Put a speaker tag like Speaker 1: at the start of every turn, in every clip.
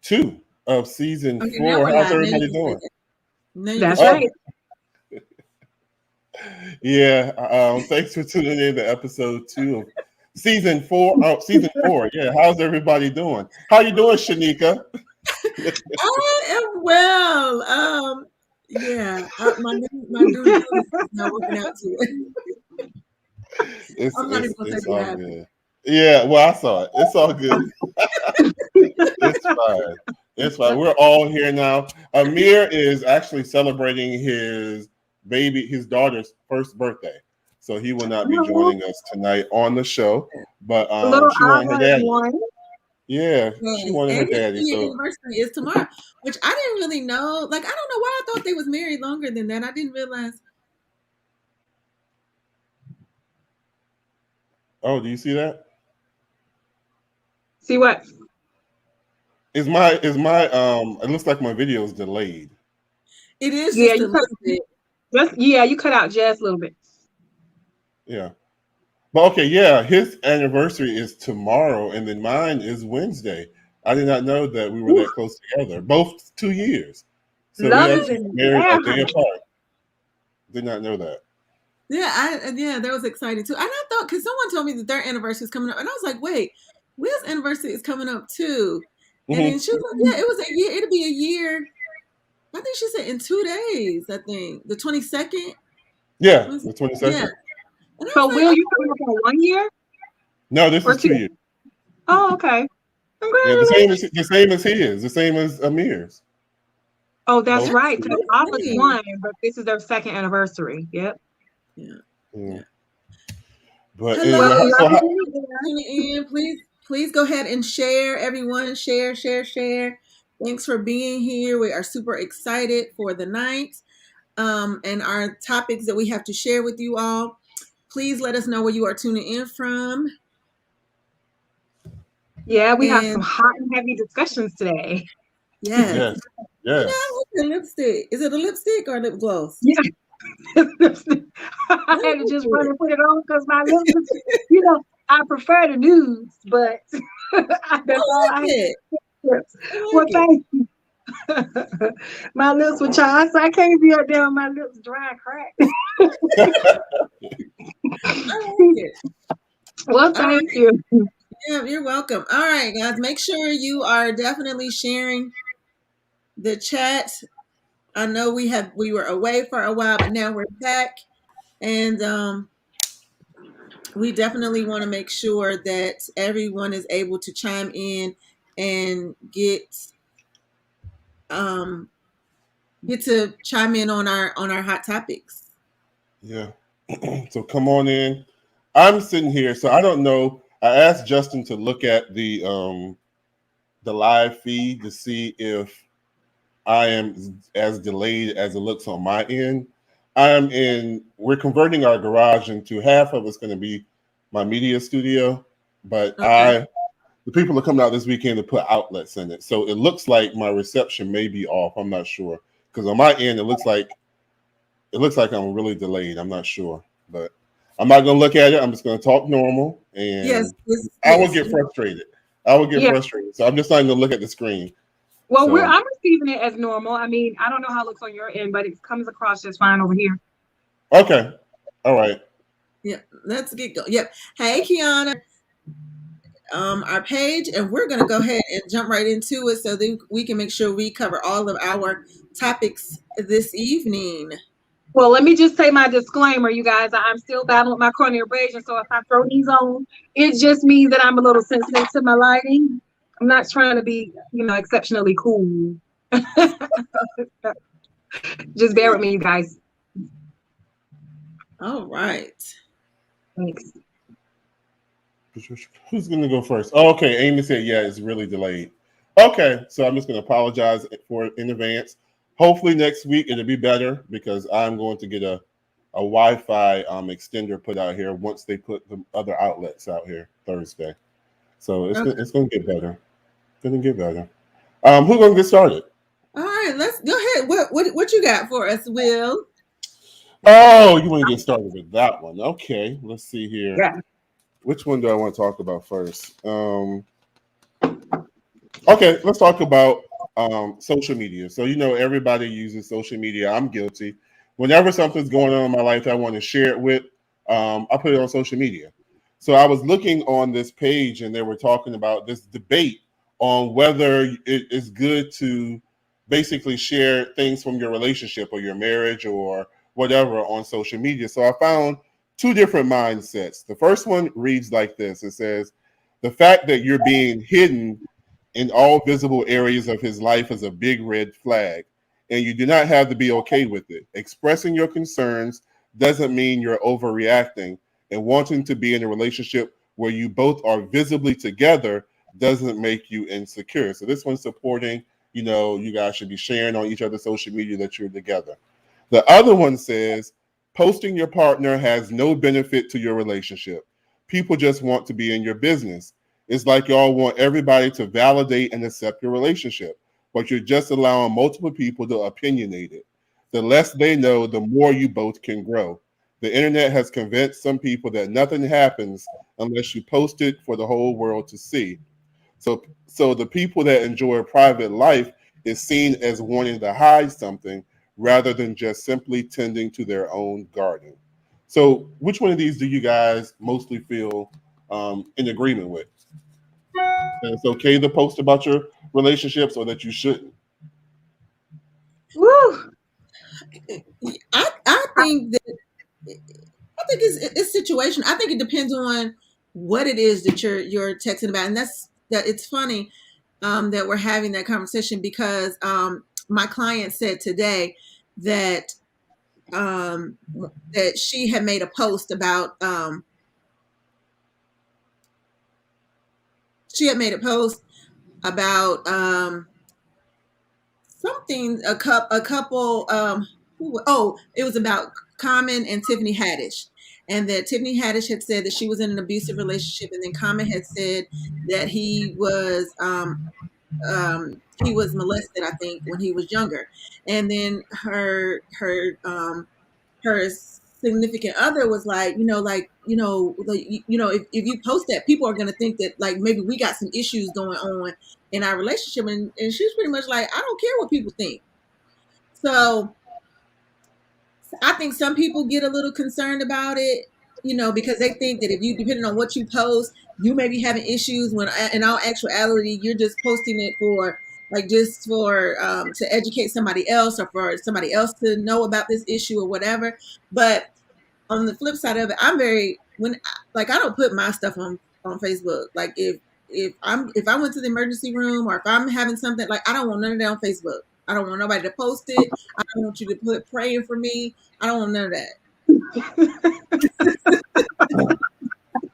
Speaker 1: 2 of season
Speaker 2: Okay,
Speaker 1: 4. How's everybody doing?
Speaker 3: That's right.
Speaker 1: Yeah. Thanks for tuning in to episode 2 of season 4. Oh, season 4. Yeah. How's everybody doing? How you doing, Shanika?
Speaker 2: I am well. Yeah, my new is not working out too. I'm not even gonna
Speaker 1: It's
Speaker 2: say what
Speaker 1: all
Speaker 2: happened.
Speaker 1: good. Yeah, well, I saw it. It's all good. It's fine. It's fine. We're all here now. Amir is actually celebrating his daughter's first birthday. So he will not be joining us tonight on the show. But she wanted her daddy. Yeah, she wanted her daddy.
Speaker 2: His
Speaker 1: So
Speaker 2: anniversary is tomorrow, which I didn't really know. Like, I don't know why I thought they was married longer than that. I didn't realize.
Speaker 1: oh, do you see that?
Speaker 3: See what?
Speaker 1: Is my it looks like my video is delayed.
Speaker 2: It is just a little bit.
Speaker 3: You cut out just a little bit.
Speaker 1: Yeah. But okay, yeah, his anniversary is tomorrow, and then mine is Wednesday. I did not know that we were that close together. Both 2 years. So
Speaker 3: Love
Speaker 1: we
Speaker 3: is
Speaker 1: actually
Speaker 3: in
Speaker 1: married
Speaker 3: the
Speaker 1: a day apart. Did not know that.
Speaker 2: Yeah, that was exciting too. And I thought, because someone told me that their anniversary is coming up, and I was like, wait, Will's anniversary is coming up too. And then she was like, yeah, it was a year. It'll be a year. I think she said in 2 days. I think the 22nd.
Speaker 1: Yeah, the 22nd.
Speaker 2: Yeah.
Speaker 3: So Will, you coming up on 1 year?
Speaker 1: No, this is 2 years.
Speaker 3: Oh, okay.
Speaker 1: Yeah, the same as his, the same as Amir's.
Speaker 3: Oh, that's right. Because I was 1, but this is their second anniversary. Yep.
Speaker 1: Yeah. But
Speaker 2: hello,
Speaker 1: anyway,
Speaker 2: please go ahead and share, everyone. Share. Thanks for being here. We are super excited for the night and our topics that we have to share with you all. Please let us know where you are tuning in from.
Speaker 3: Yeah, we have some hot and heavy discussions today.
Speaker 2: Yes.
Speaker 1: Yes.
Speaker 2: The lipstick. Is it a lipstick or a lip gloss?
Speaker 3: Yeah. I had to just run and put it on because my lips, I prefer the nudes, but that's all I had. Well, thank you. My lips were chapped, so I can't be up there with my lips dry and cracked. Well, thank you.
Speaker 2: Yeah, you're welcome. All right, guys, make sure you are definitely sharing the chat. I know we were away for a while, but now we're back, and we definitely want to make sure that everyone is able to chime in and get to chime in on our hot topics.
Speaker 1: Yeah. So come on in. I'm sitting here, so I don't know. I asked Justin to look at the live feed to see if I am as delayed as it looks on my end. We're converting our garage into half of it's going to be my media studio, but the people are coming out this weekend to put outlets in it. So it looks like my reception may be off. I'm not sure. Because on my end, it looks like I'm really delayed. I'm not sure. But I'm not going to look at it. I'm just going to talk normal. And I will get frustrated. frustrated. So I'm just not going to look at the screen.
Speaker 3: Well, I'm receiving it as normal. I mean, I don't know how it looks on your end, but it comes across just fine over here.
Speaker 1: Okay. All right.
Speaker 2: Yeah, let's get going. Yep. Hey, Kiana. Our page, and we're going to go ahead and jump right into it so that we can make sure we cover all of our topics this evening.
Speaker 3: Well, let me just say my disclaimer, you guys. I'm still battling with my corneal abrasion, so if I throw these on, it just means that I'm a little sensitive to my lighting. I'm not trying to be, exceptionally cool. Just bear with me, you guys.
Speaker 2: All right.
Speaker 3: Thanks.
Speaker 1: Who's going to go first? Oh, okay. Amy said, yeah, it's really delayed. Okay. So I'm just going to apologize for it in advance. Hopefully next week it'll be better because I'm going to get a Wi-Fi extender put out here once they put the other outlets out here Thursday. So it's going to get better. Who's going to get started?
Speaker 2: All right, let's go ahead. What you got for us, Will?
Speaker 1: Oh, you want to get started with that one? Okay, let's see here.
Speaker 3: Yeah.
Speaker 1: Which one do I want to talk about first? Okay, let's talk about social media. So, everybody uses social media. I'm guilty. Whenever something's going on in my life that I want to share it with, I put it on social media. So, I was looking on this page and they were talking about this debate on whether it is good to basically share things from your relationship or your marriage or whatever on social media. So, I found two different mindsets. The first one reads like this: it says, the fact that you're being hidden in all visible areas of his life is a big red flag, and you do not have to be okay with it. Expressing your concerns doesn't mean you're overreacting, and wanting to be in a relationship where you both are visibly together doesn't make you insecure. So this one's supporting, you guys should be sharing on each other's social media that you're together. The other one says, posting your partner has no benefit to your relationship. People just want to be in your business. It's like y'all want everybody to validate and accept your relationship, but you're just allowing multiple people to opinionate it. The less they know, the more you both can grow. The internet has convinced some people that nothing happens unless you post it for the whole world to see. So the people that enjoy a private life is seen as wanting to hide something rather than just simply tending to their own garden. So which one of these do you guys mostly feel in agreement with? That it's okay to post about your relationships or that you shouldn't?
Speaker 3: Woo.
Speaker 2: I think that I think it's situation. I think it depends on what it is that you're texting about, and that it's funny that we're having that conversation because my client said today that that she had made a post about she had made a post about something a couple it was about Common and Tiffany Haddish, and that Tiffany Haddish had said that she was in an abusive relationship, and then Common had said that he was molested, I think, when he was younger, and then her significant other was like, if you post that, people are going to think that like maybe we got some issues going on in our relationship, and she's pretty much like, I don't care what people think. So I think some people get a little concerned about it, because they think that if you, depending on what you post, you may be having issues when in all actuality, you're just posting it for like just for to educate somebody else or for somebody else to know about this issue or whatever. But on the flip side of it, I'm very like I don't put my stuff on Facebook. Like if I went to the emergency room or if I'm having something, like I don't want none of that on Facebook. I don't want nobody to post it. I don't want you to put praying for me. I don't want none of that.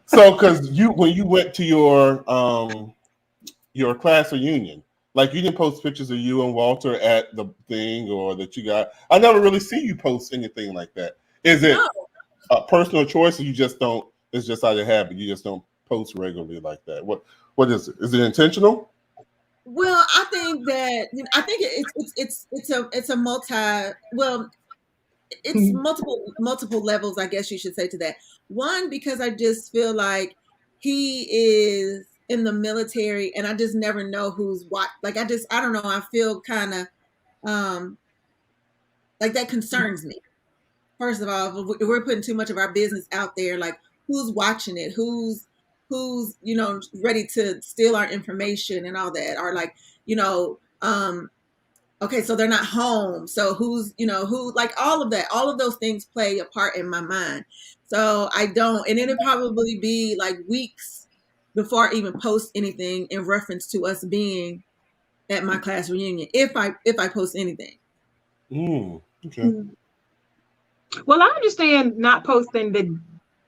Speaker 1: So, because when you went to your class reunion, like you didn't post pictures of you and Walter at the thing, or that you got. I never really see you post anything like that. Is it
Speaker 2: No.
Speaker 1: a personal choice, or you just don't? It's just out of habit. You just don't post regularly like that. What is it? Is it intentional?
Speaker 2: Well, I think that I think it's a it's multiple levels, I guess you should say, to that. One, because I just feel like he is in the military and I just never know who's what. Like I don't know, I feel kind of like that concerns me. First of all, if we're putting too much of our business out there, like who's watching it, who's ready to steal our information and all that, or like, okay, so they're not home. So who's, who, like all of that, all of those things play a part in my mind. So I don't, and it'll probably be like weeks before I even post anything in reference to us being at my class reunion, if I post anything.
Speaker 1: Okay.
Speaker 3: Well, I understand not posting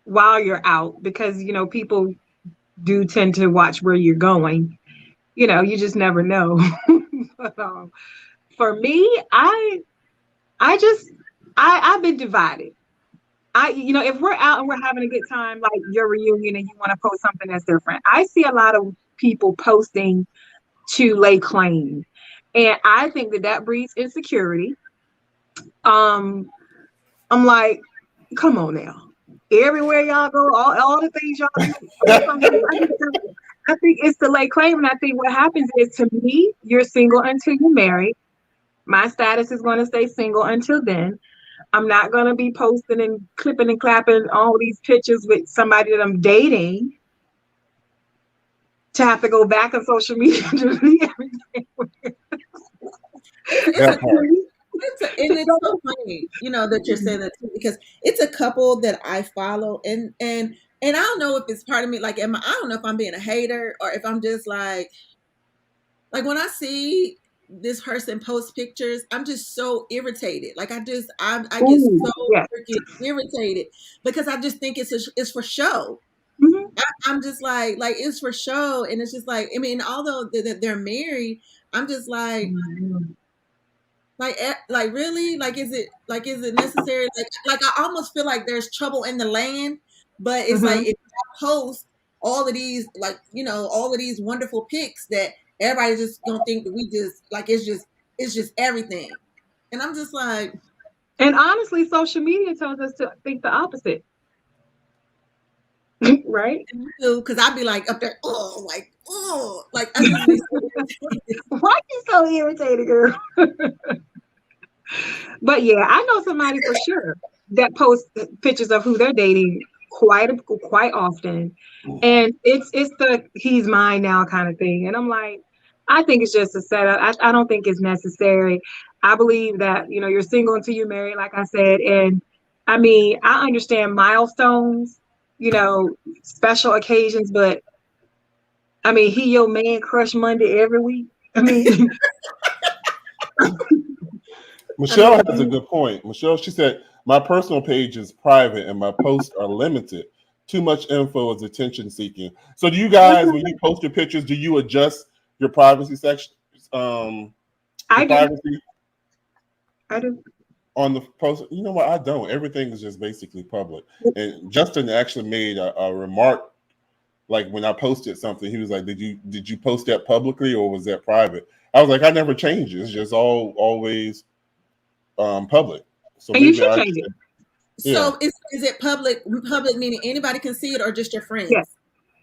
Speaker 3: while you're out because, people do tend to watch where you're going. You just never know. But, for me, I've been divided. If we're out and we're having a good time, like your reunion, and you want to post something that's different, I see a lot of people posting to lay claim, and I think that breeds insecurity. I'm like, come on now. Everywhere y'all go, all the things y'all do. I think it's the late claim, and I think what happens is, to me, you're single until you're married. My status is going to stay single until then. I'm not going to be posting and clipping and clapping all these pictures with somebody that I'm dating to have to go back on social media to delete everything.
Speaker 2: And it's so funny, that you're saying that too, because it's a couple that I follow, and I don't know if it's part of me, like, I don't know if I'm being a hater or if I'm just like when I see this person post pictures, I'm just so irritated. Like I get so freaking irritated because I just think it's for show.
Speaker 3: Mm-hmm.
Speaker 2: I'm just like it's for show, and it's just like, I mean, although they're married, I'm just like.
Speaker 3: Mm-hmm.
Speaker 2: Like really? Is it necessary? Like I almost feel like there's trouble in the land, but it's like if I post all of these, all of these wonderful pics that everybody's just gonna think that we just it's just everything. And I'm just like,
Speaker 3: and honestly, social media tells us to think the opposite. Right?
Speaker 2: Because I'd be like up there, like I just be so irritated.
Speaker 3: Why you so irritated, girl? But yeah, I know somebody for sure that posts pictures of who they're dating quite often, and it's the he's mine now kind of thing. And I'm like, I think it's just a setup. I don't think it's necessary. I believe that you're single until you're married, like I said, and I mean I understand milestones, special occasions, but I mean he your man crush Monday every week. I mean.
Speaker 1: Michelle has a good point. Michelle, she said, my personal page is private and my posts are limited. Too much info is attention seeking. So do you guys, when you post your pictures, do you adjust your privacy section?
Speaker 3: I do.
Speaker 1: On the post, you know what? I don't. Everything is just basically public. And Justin actually made a remark, like when I posted something, he was like, "Did you post that publicly or was that private?" I was like, "I never change it. It's just always public." So
Speaker 3: and you should change it.
Speaker 2: So is it public? Public meaning anybody can see it, or just your friends?
Speaker 3: Yes,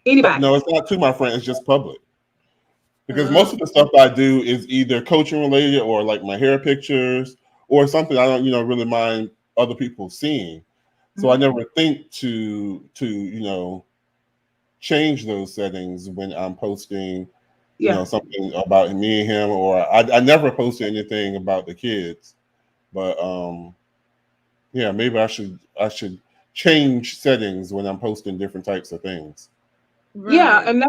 Speaker 3: anybody.
Speaker 1: No, it's not to my friends. It's just public. Because most of the stuff I do is either coaching related or like my hair pictures or something I don't, really mind other people seeing. So I never think to change those settings when I'm posting, something about me and him, or I never posted anything about the kids. But maybe I should change settings when I'm posting different types of things.
Speaker 3: Right. Yeah, and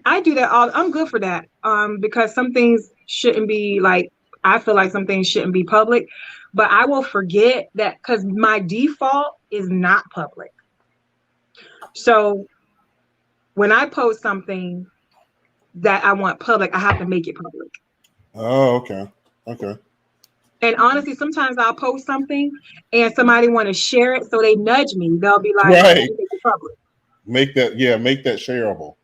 Speaker 3: I do that all. I'm good for that. Because some things shouldn't be like. I feel like some things shouldn't be public, but I will forget that because my default is not public. So when I post something that I want public, I have to make it public.
Speaker 1: Oh, okay.
Speaker 3: And honestly, sometimes I'll post something and somebody want to share it, so they nudge me. They'll be like,
Speaker 1: right.
Speaker 3: Make it public.
Speaker 1: Make that shareable.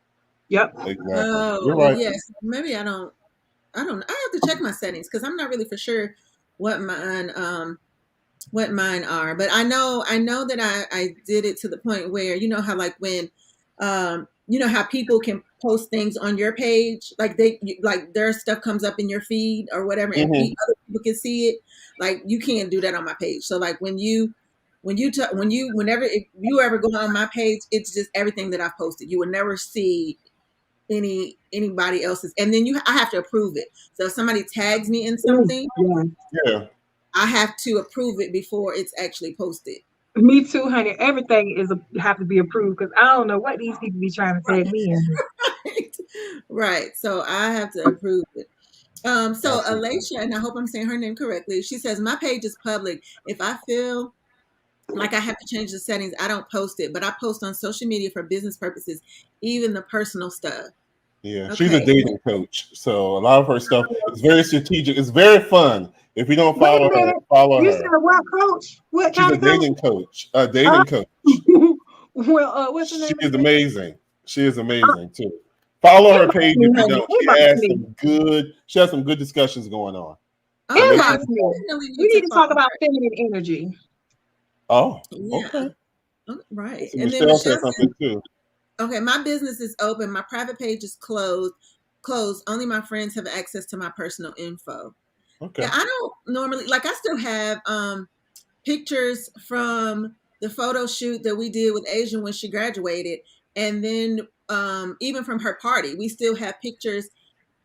Speaker 3: Yep.
Speaker 1: Exactly.
Speaker 2: Oh,
Speaker 1: you're right.
Speaker 2: Yes. Maybe I don't. I have to check my settings because I'm not really for sure what mine are. But I know that I did it to the point where how like when how people can post things on your page, like their stuff comes up in your feed or whatever, and other people can see it. Like you can't do that on my page. So like whenever if you ever go on my page, it's just everything that I've posted. You will never see anybody else's, and then I have to approve it. So if somebody tags me in something, I have to approve it before it's actually posted.
Speaker 3: Me too, honey. Everything have to be approved because I don't know what these people be trying to tag me in.
Speaker 2: Right. So I have to approve it. So Alicia, and I hope I'm saying her name correctly, she says, my page is public. If I feel like I have to change the settings, I don't post it, but I post on social media for business purposes, even the personal stuff.
Speaker 1: Yeah, okay. She's a dating coach, so a lot of her stuff is very strategic. It's very fun. If you don't follow her, follow her.
Speaker 3: You said what coach? What
Speaker 1: She's
Speaker 3: kind
Speaker 1: a dating coach? A dating coach.
Speaker 3: Well, what's her name?
Speaker 1: She is amazing. She is amazing too. Follow her page if you don't. She has some good discussions going on.
Speaker 3: Inbox me. We need to talk about feminine energy.
Speaker 1: Oh,
Speaker 2: yeah.
Speaker 1: Okay.
Speaker 2: Right.
Speaker 1: So and Michelle said something too.
Speaker 2: Okay, my business is open. My private page is closed. Closed. Only my friends have access to my personal info.
Speaker 1: Okay.
Speaker 2: Yeah, I don't normally like. I still have pictures from the photo shoot that we did with Asian when she graduated, and then even from her party, we still have pictures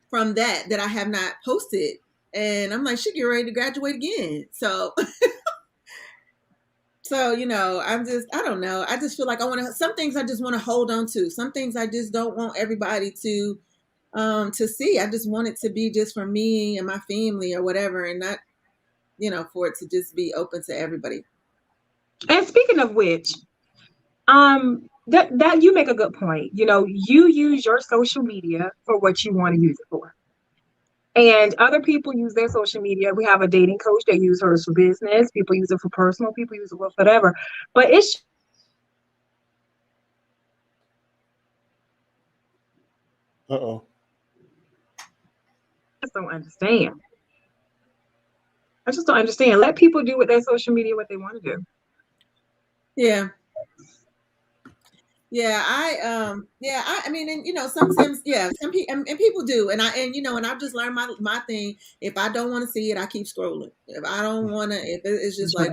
Speaker 2: from that I have not posted. And I'm like, she get ready to graduate again. So so, you know, I don't know. I just feel like some things I just want to hold on to. Some things I just don't want everybody to see. I just want it to be just for me and my family or whatever, and not, you know, for it to just be open to everybody.
Speaker 3: And speaking of which, that you make a good point. You know, you use your social media for what you want to use it for. And other people use their social media. We have a dating coach that uses hers for business. People use it for personal. People use it for whatever. But it's
Speaker 1: Uh-oh.
Speaker 3: I just don't understand. I just don't understand. Let people do with their social media what they want to do.
Speaker 2: Yeah. Yeah, I mean, and you know, sometimes, yeah, some people and people do, and you know, and I've just learned my thing. If I don't want to see it, I keep scrolling. If I don't want to, if it's just like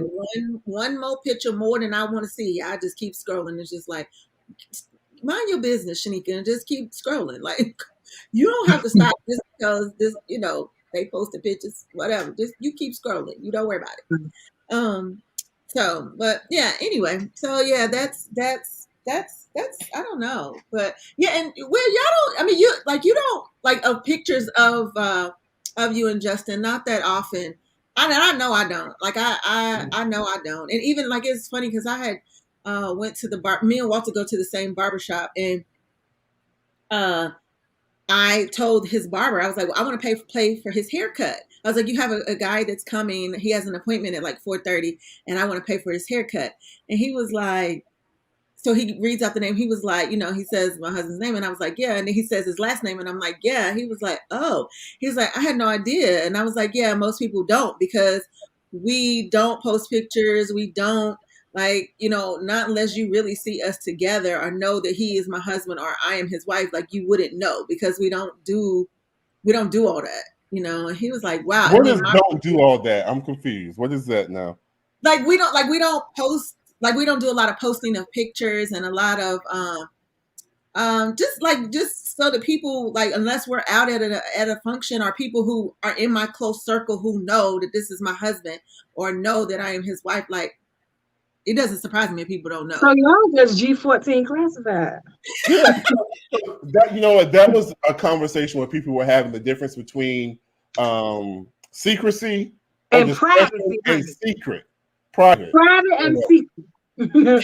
Speaker 2: one more picture more than I want to see, I just keep scrolling. It's just like, mind your business, Shanika, and just keep scrolling. Like, you don't have to stop just because this, you know, they posted pictures, whatever. Just you keep scrolling. You don't worry about it. So, but yeah, anyway, so yeah, that's I don't know, but yeah, and y'all don't. I mean, you don't like of pictures of you and Justin, not that often. I know I don't. Like I know I don't. And even like it's funny because I had went to the bar. Me and Walter go to the same barbershop, and I told his barber, I was like, well, I want to pay for his haircut. I was like, you have a guy that's coming. He has an appointment at like 4:30, and I want to pay for his haircut. And he was like, so he reads out the name. He was like, you know, he says my husband's name. And I was like, yeah. And then he says his last name. And I'm like, yeah. He was like, oh. He was like, I had no idea. And I was like, yeah, most people don't, because we don't post pictures. We don't, like, you know, not unless you really see us together or know that he is my husband or I am his wife. Like, you wouldn't know, because we don't do all that, you know. And he was like, wow.
Speaker 1: What is don't do all that? I'm confused. What is that now?
Speaker 2: Like, we don't post. Like, we don't do a lot of posting of pictures and a lot of just so that people, like, unless we're out at a function, or people who are in my close circle who know that this is my husband or know that I am his wife, like, it doesn't surprise me if people don't know.
Speaker 3: So y'all just G14 classified.
Speaker 1: Yeah. That, you know what, that was a conversation where people were having the difference between secrecy
Speaker 3: and privacy
Speaker 1: and secret. Private
Speaker 3: and secret.
Speaker 1: So do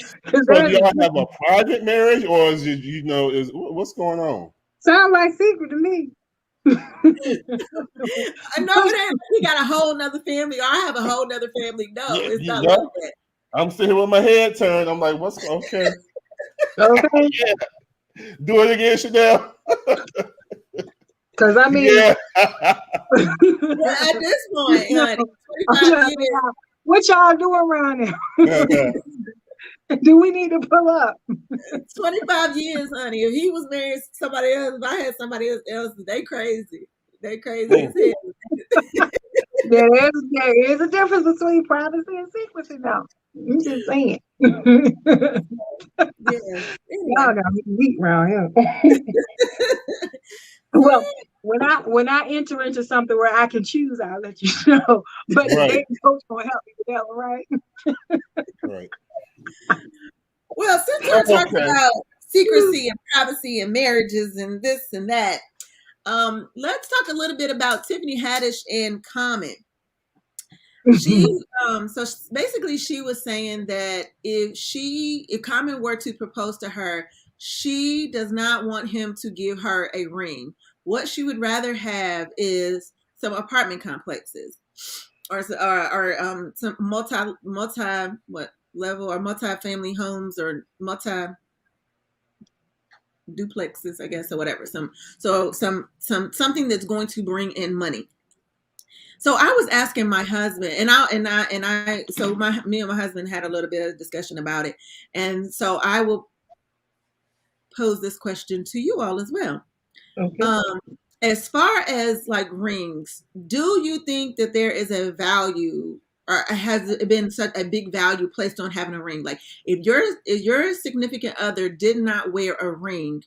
Speaker 1: y'all have a private marriage, or is it, you know, what's going on?
Speaker 3: Sound like secret to me.
Speaker 2: I know it ain't. We got a whole nother family, or I have a whole nother family. No, it's not like that.
Speaker 1: I'm sitting here with my head turned. I'm like, what's okay?
Speaker 3: Okay.
Speaker 1: Yeah. Do it again, Chanel.
Speaker 3: Because I mean,
Speaker 2: yeah. At this point, honey, 25 years.
Speaker 3: What y'all doing around there? Do we need to pull up?
Speaker 2: 25 years, honey. If he was married to somebody else, if I had somebody else, they crazy. They crazy as hell.
Speaker 3: There is a difference between privacy and secrecy now. I'm just saying.
Speaker 2: Yeah.
Speaker 3: Y'all got me beat around here. Well, when I enter into something where I can choose, I'll let you know. But the dating coach gonna help me with that one, right?
Speaker 1: Right.
Speaker 2: Well, since we're talking about secrecy and privacy and marriages and this and that, let's talk a little bit about Tiffany Haddish and Common. She so basically she was saying that if Common were to propose to her, she does not want him to give her a ring. What she would rather have is some apartment complexes, or some multi-family homes, or multi duplexes, I guess, or whatever. Something that's going to bring in money. So I was asking my husband, me and my husband had a little bit of discussion about it. And so pose this question to you all as well.
Speaker 3: Okay.
Speaker 2: As far as like rings, do you think that there is a value, or has it been such a big value placed on having a ring? Like if your significant other did not wear a ring,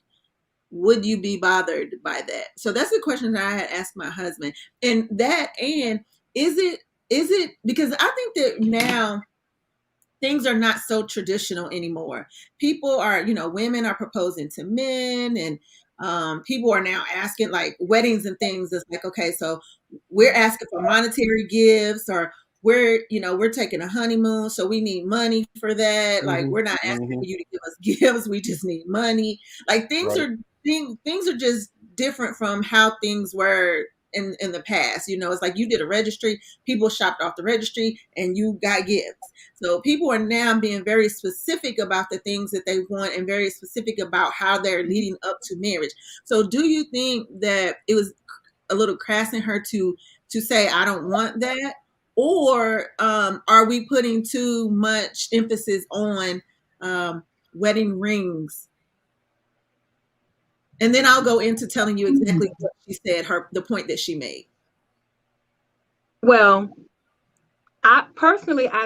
Speaker 2: would you be bothered by that? So that's the question that I had asked my husband. And is it because I think that now things are not so traditional anymore. People are, women are proposing to men, and people are now asking like weddings and things. It's like, okay, so we're asking for monetary gifts, or we're taking a honeymoon, so we need money for that. Like, we're not asking for you to give us gifts. We just need money. Like
Speaker 1: Right.
Speaker 2: things are just different from how things were in the past. It's like you did a registry, people shopped off the registry, and you got gifts. So people are now being very specific about the things that they want, and very specific about how they're leading up to marriage. So do you think that it was a little crass in her to say, I don't want that? Or are we putting too much emphasis on wedding rings? And then I'll go into telling you exactly what she said, the point that she made.
Speaker 3: Well, I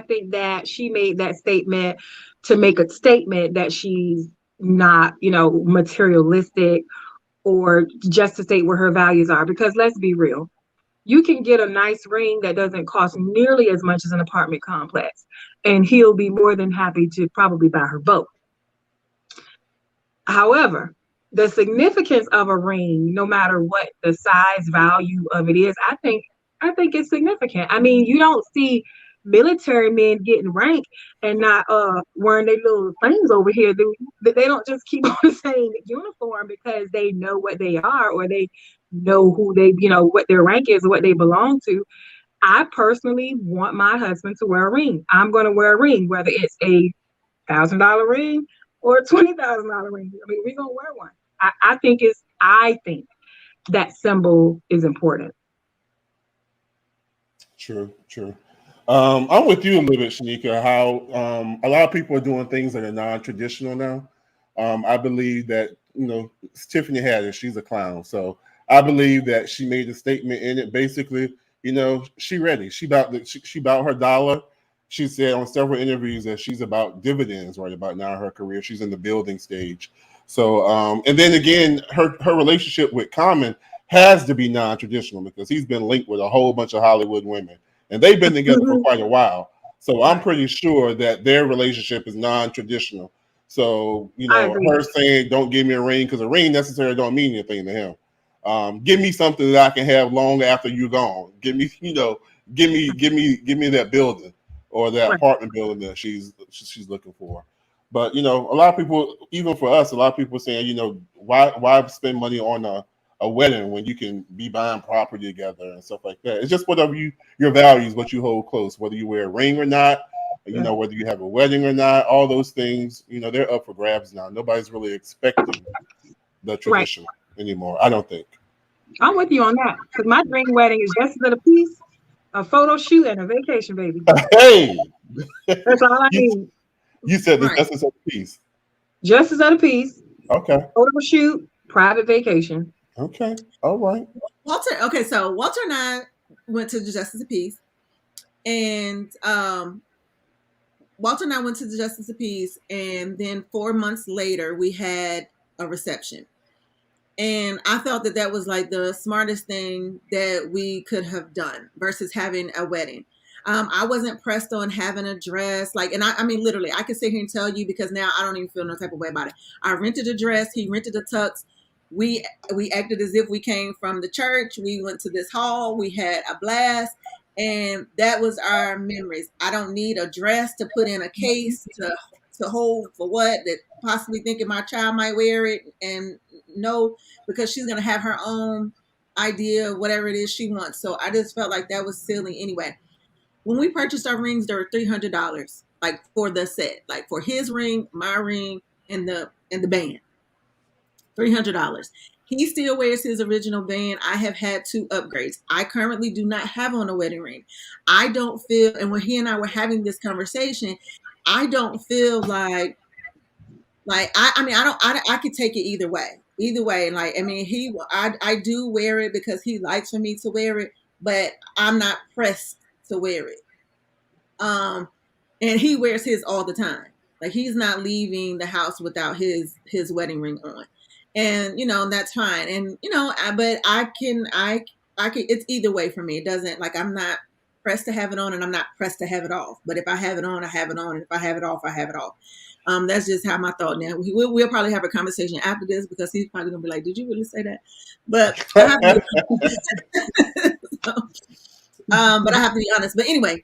Speaker 3: think that she made that statement to make a statement that she's not, materialistic, or just to state where her values are. Because let's be real, you can get a nice ring that doesn't cost nearly as much as an apartment complex, and he'll be more than happy to probably buy her both. However, the significance of a ring, no matter what the size value of it is, I think it's significant. I mean, you don't see military men getting rank and not wearing their little things over here. They don't just keep on the same uniform because they know what they are, or they know who they, what their rank is or what they belong to. I personally want my husband to wear a ring. I'm going to wear a ring, whether it's $1,000 ring or a $20,000 ring. I mean, we're going to wear one. I think that symbol is important.
Speaker 1: True. I'm with you a little bit, Shanika, how a lot of people are doing things that are non-traditional now. I believe that, Tiffany Haddish, she's a clown. So I believe that she made a statement in it. Basically, she ready. She about her dollar. She said on several interviews that she's about dividends right about now in her career. She's in the building stage. So, and then again, her relationship with Common has to be non-traditional because he's been linked with a whole bunch of Hollywood women, and they've been together for quite a while. So I'm pretty sure that their relationship is non-traditional. So, her saying, don't give me a ring, because a ring necessarily don't mean anything to him. Give me something that I can have long after you're gone. Give me that building or that apartment building that she's looking for. But, a lot of people, even for us, a lot of people are saying, why spend money on a wedding when you can be buying property together and stuff like that. It's just whatever your values, what you hold close, whether you wear a ring or not, whether you have a wedding or not, all those things, they're up for grabs now. Nobody's really expecting the tradition anymore, I don't think.
Speaker 3: I'm with you on that, because my dream wedding is just a piece, a photo shoot, and a vacation, baby.
Speaker 1: Hey,
Speaker 3: that's all I need.
Speaker 1: You said the justice of the peace.
Speaker 3: Justice of the peace.
Speaker 1: Okay.
Speaker 3: Photo shoot, private vacation.
Speaker 1: Okay. All right.
Speaker 2: Walter. Okay, so Walter and I went to the Justice of Peace, and Walter and I went to the Justice of Peace, and then 4 months later we had a reception. And I felt that was like the smartest thing that we could have done versus having a wedding. I wasn't pressed on having a dress. And I mean, literally, I can sit here and tell you, because now I don't even feel no type of way about it. I rented a dress. He rented a tux. We acted as if we came from the church. We went to this hall. We had a blast. And that was our memories. I don't need a dress to put in a case to hold for what, that possibly thinking my child might wear it. And no, because she's going to have her own idea of whatever it is she wants. So I just felt like that was silly anyway. When we purchased our rings, they were $300, like for the set, like for his ring, my ring, and the band. $300. He still wears his original band. I have had 2 upgrades. I currently do not have on a wedding ring. I don't feel, and when he and I were having this conversation, I don't feel like Like I mean, I could take it either way. Either way, like I mean, I do wear it because he likes for me to wear it, but I'm not pressed to wear it. And he wears his all the time. Like he's not leaving the house without his wedding ring on, and that's fine. And but I can. It's either way for me. It doesn't like I'm not pressed to have it on, and I'm not pressed to have it off. But if I have it on, I have it on, and if I have it off, I have it off. That's just how my thought. Now we'll probably have a conversation after this because he's probably gonna be like, "Did you really say that?" But I have to but I have to be honest. But anyway,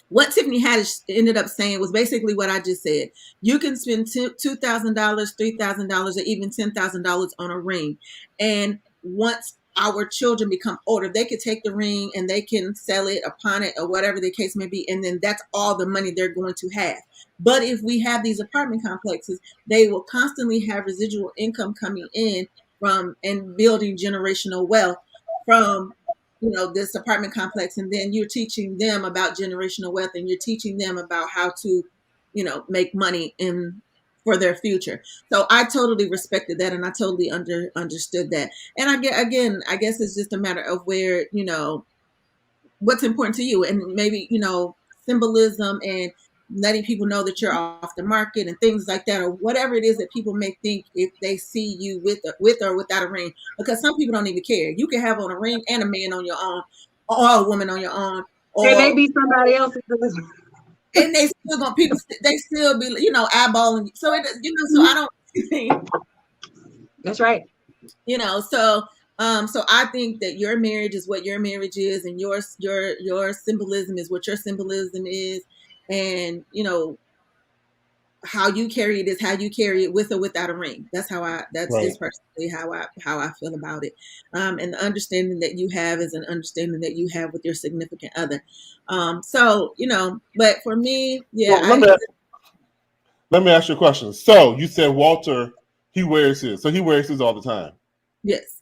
Speaker 2: what Tiffany Haddish ended up saying was basically what I just said. You can spend $2,000, $3,000, or even $10,000 on a ring, and once our children become older, they could take the ring and they can sell it, pawn it, or whatever the case may be, and then that's all the money they're going to have. But if we have these apartment complexes, they will constantly have residual income coming in from and building generational wealth from this apartment complex. And then you're teaching them about generational wealth, and you're teaching them about how to make money for their future. So I totally respected that, and I totally understood that. And I guess it's just a matter of where what's important to you, and maybe symbolism and letting people know that you're off the market and things like that, or whatever it is that people may think if they see you with or without a ring. Because some people don't even care. You can have on a ring and a man on your arm, or a woman on your arm, or
Speaker 3: it may be somebody else's.
Speaker 2: And they still gonna they still be eyeballing. So so I don't.
Speaker 3: That's right.
Speaker 2: So I think that your marriage is what your marriage is, and your symbolism is what your symbolism is, and how you carry it is how you carry it, with or without a ring. That's right. Just personally how I feel about it. And the understanding that you have is an understanding that you have with your significant other. So but for me, yeah.
Speaker 1: Well, let me ask you a question. So you said Walter, he wears his, so he wears his all the time.
Speaker 2: Yes.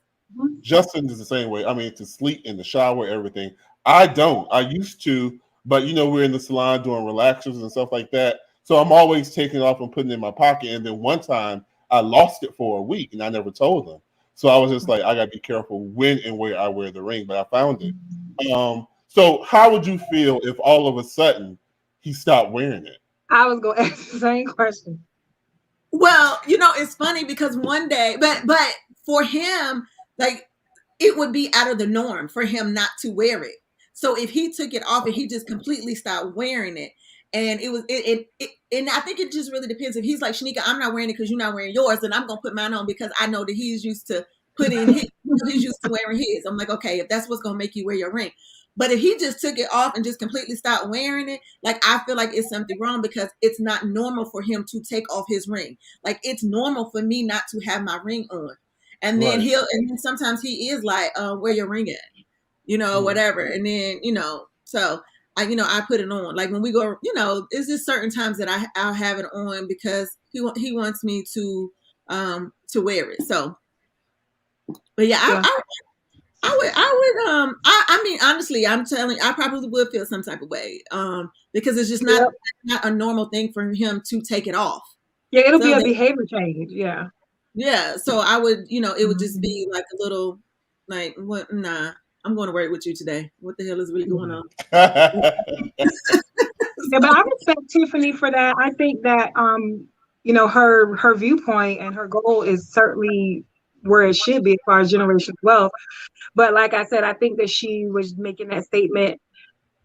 Speaker 1: Justin is the same way. I mean, to sleep, in the shower, everything. I don't. I used to, but we're in the salon doing relaxers and stuff like that. So I'm always taking it off and putting it in my pocket. And then one time I lost it for a week and I never told them. So I was just like, I gotta be careful when and where I wear the ring, but I found it. So how would you feel if all of a sudden he stopped wearing it?
Speaker 3: I was gonna ask the same question.
Speaker 2: Well, it's funny because one day, but for him, like it would be out of the norm for him not to wear it. So if he took it off and he just completely stopped wearing it, and and I think it just really depends. If he's like, Shanika, I'm not wearing it because you're not wearing yours, and I'm gonna put mine on because I know that he's used to putting his, he's used to wearing his. I'm like, okay, if that's what's gonna make you wear your ring. But if he just took it off and just completely stopped wearing it, like I feel like it's something wrong because it's not normal for him to take off his ring. Like it's normal for me not to have my ring on. And then and then sometimes he is like, where your ring at? Whatever. And then, so I put it on. Like when we go, it's just certain times that I'll have it on because he wants me to wear it. So, but yeah. I mean, honestly, I'm telling you, I probably would feel some type of way. Because it's just not a normal thing for him to take it off.
Speaker 3: Yeah, it'll be a behavior change. Yeah.
Speaker 2: Yeah. So I would, it would just be like a little like, what? Nah, I'm going to work with you today. What the hell is really going on?
Speaker 3: Yeah, but I respect Tiffany for that. I think that her viewpoint and her goal is certainly where it should be as far as generational wealth. But like I said, I think that she was making that statement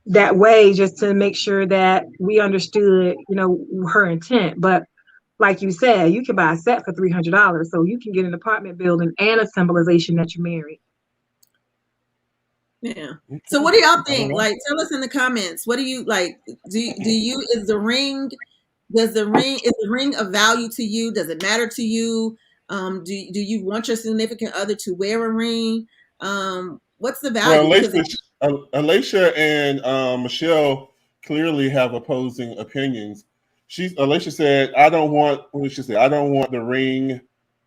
Speaker 3: that way just to make sure that we understood, her intent. But like you said, you can buy a set for $300, so you can get an apartment building and a symbolization that you're married.
Speaker 2: Yeah. So what do y'all think? Like, tell us in the comments. What do you like? Is the ring of value to you? Does it matter to you? Do you want your significant other to wear a ring? What's the value?
Speaker 1: Well, Alicia and Michelle clearly have opposing opinions. Alicia said, I don't want the ring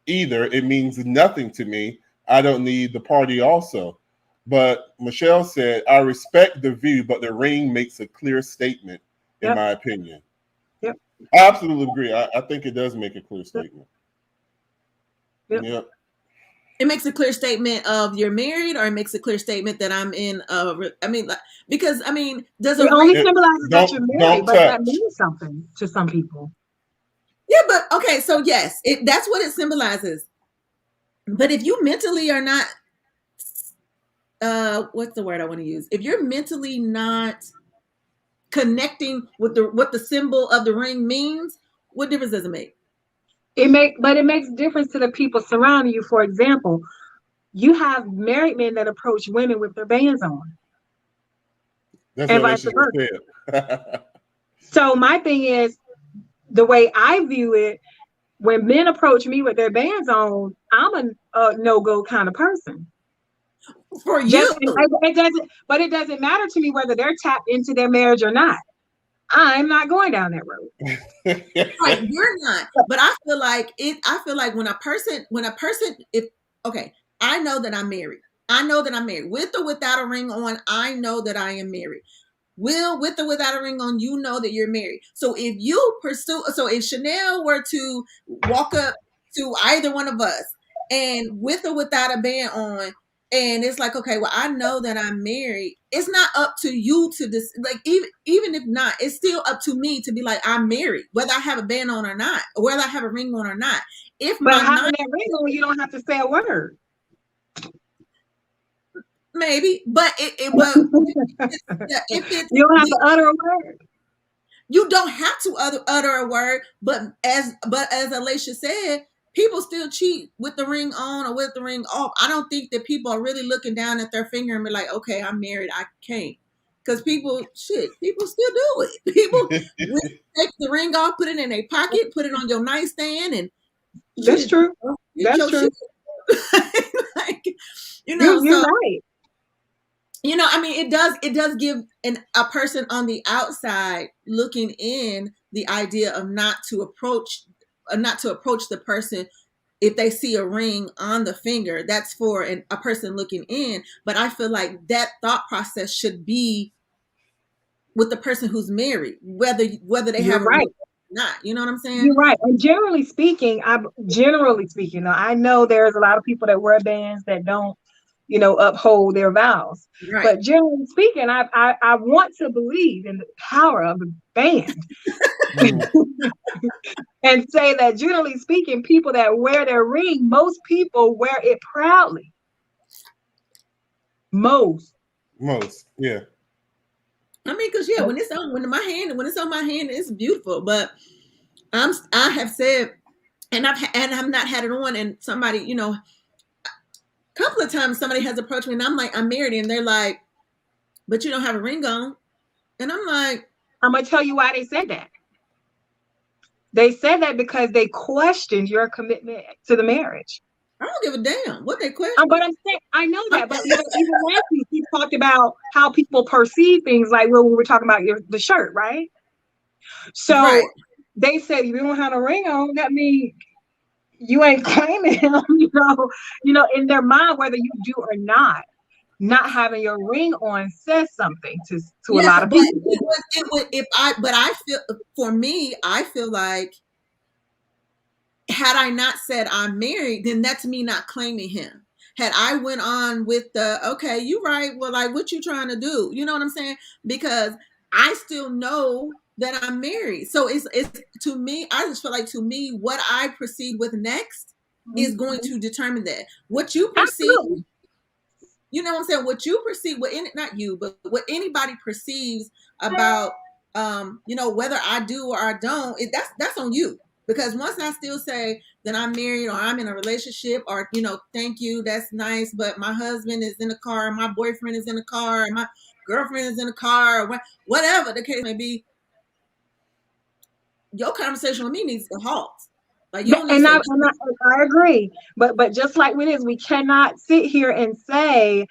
Speaker 1: either. It means nothing to me. I don't need the party also. But Michelle said, I respect the view, but the ring makes a clear statement, in my opinion.
Speaker 3: Yep.
Speaker 1: I absolutely agree. I think it does make a clear statement.
Speaker 3: Yep.
Speaker 1: Yep.
Speaker 2: It makes a clear statement of you're married, or it makes a clear statement that I'm in I mean, like, because I mean, does a
Speaker 3: It only
Speaker 2: ring?
Speaker 3: symbolizes that you're married,
Speaker 1: Don't
Speaker 3: but that
Speaker 1: touch.
Speaker 3: means something to some people.
Speaker 2: Yeah, but okay, so yes, that's what it symbolizes. But if you mentally are not, what's the word I want to use? If you're mentally not connecting with what the symbol of the ring means, what difference does it make?
Speaker 3: It makes difference to the people surrounding you. For example, you have married men that approach women with their bands on,
Speaker 1: That's
Speaker 3: and
Speaker 1: what I
Speaker 3: vice
Speaker 1: should
Speaker 3: versa.
Speaker 1: have said.
Speaker 3: So my thing is, the way I view it, when men approach me with their bands on, I'm a no-go kind of person.
Speaker 2: For
Speaker 3: Just
Speaker 2: you,
Speaker 3: it doesn't matter to me whether they're tapped into their marriage or not. I'm not going down that road.
Speaker 2: right? You're not. But I feel like it. I feel like when a person, if okay, I know that I'm married. I know that I'm married, with or without a ring on. I know that I am married. Will, with or without a ring on, you know that you're married. So if Chanel were to walk up to either one of us, and with or without a band on, and it's like, okay, well, I know that I'm married. It's not up to you to like, even if not, it's still up to me to be like, I'm married, whether I have a band on or not, or whether I have a ring on or not. If
Speaker 3: But
Speaker 2: my
Speaker 3: having
Speaker 2: mind,
Speaker 3: that ring on, you don't have to say a word.
Speaker 2: maybe, but but if it's
Speaker 3: You don't have
Speaker 2: the
Speaker 3: to utter a word.
Speaker 2: you don't have to utter a word, but as Alicia said, people still cheat with the ring on or with the ring off. I don't think that people are really looking down at their finger and be like, okay, I'm married, I can't. Because people still do it. People will take the ring off, put it in a pocket, put it on your nightstand, and
Speaker 3: That's
Speaker 2: shit,
Speaker 3: true.
Speaker 2: get
Speaker 3: That's
Speaker 2: your
Speaker 3: true.
Speaker 2: shit. Like,
Speaker 3: You're
Speaker 2: so
Speaker 3: right.
Speaker 2: I mean, it does give a person on the outside looking in the idea of not to approach the person if they see a ring on the finger. That's for a person looking in. But I feel like that thought process should be with the person who's married, whether they
Speaker 3: You're
Speaker 2: have a ring
Speaker 3: right.
Speaker 2: or not. You know what I'm saying?
Speaker 3: You're right. And generally speaking, now I know there's a lot of people that wear bands that don't, uphold their vows.
Speaker 2: Right.
Speaker 3: But generally speaking, I want to believe in the power of a band and say that generally speaking, people that wear their ring, most people wear it proudly. Most.
Speaker 1: Yeah.
Speaker 2: I mean, because when it's on my hand, it's beautiful. But I have said, and I've not had it on, and somebody, a couple of times somebody has approached me, and I'm like, I'm married, and they're like, but you don't have a ring on, and I'm like,
Speaker 3: I'm gonna tell you why they said that. They said that because they questioned your commitment to the marriage.
Speaker 2: I don't give a damn what they question.
Speaker 3: But I'm saying, I know that, but even last week we talked about how people perceive things, like when we were talking about the shirt, right? So
Speaker 2: Right.
Speaker 3: they said, if you don't have a ring on, that means you ain't claiming him, in their mind, whether you do or not having your ring on says something to a
Speaker 2: Yes,
Speaker 3: lot of
Speaker 2: but
Speaker 3: people.
Speaker 2: it would but I feel, for me, I feel like, had I not said I'm married, then that's me not claiming him. Had I went on with the, okay, you right, well, like, what you trying to do? You know what I'm saying? Because I still know that I'm married. So it's to me, I just feel like, to me, what I proceed with next is going to determine that. What you perceive,
Speaker 3: Absolutely.
Speaker 2: you know what I'm saying? What you perceive, not you, but what anybody perceives about, whether I do or I don't, that's on you. Because once I still say that I'm married, or I'm in a relationship, or, thank you, that's nice, but my husband is in the car, my boyfriend is in the car, my girlfriend is in the car, or whatever the case may be, your conversation with me needs to halt. Like, you don't need
Speaker 3: And
Speaker 2: to say,
Speaker 3: I agree, but just like with this, we cannot sit here and say,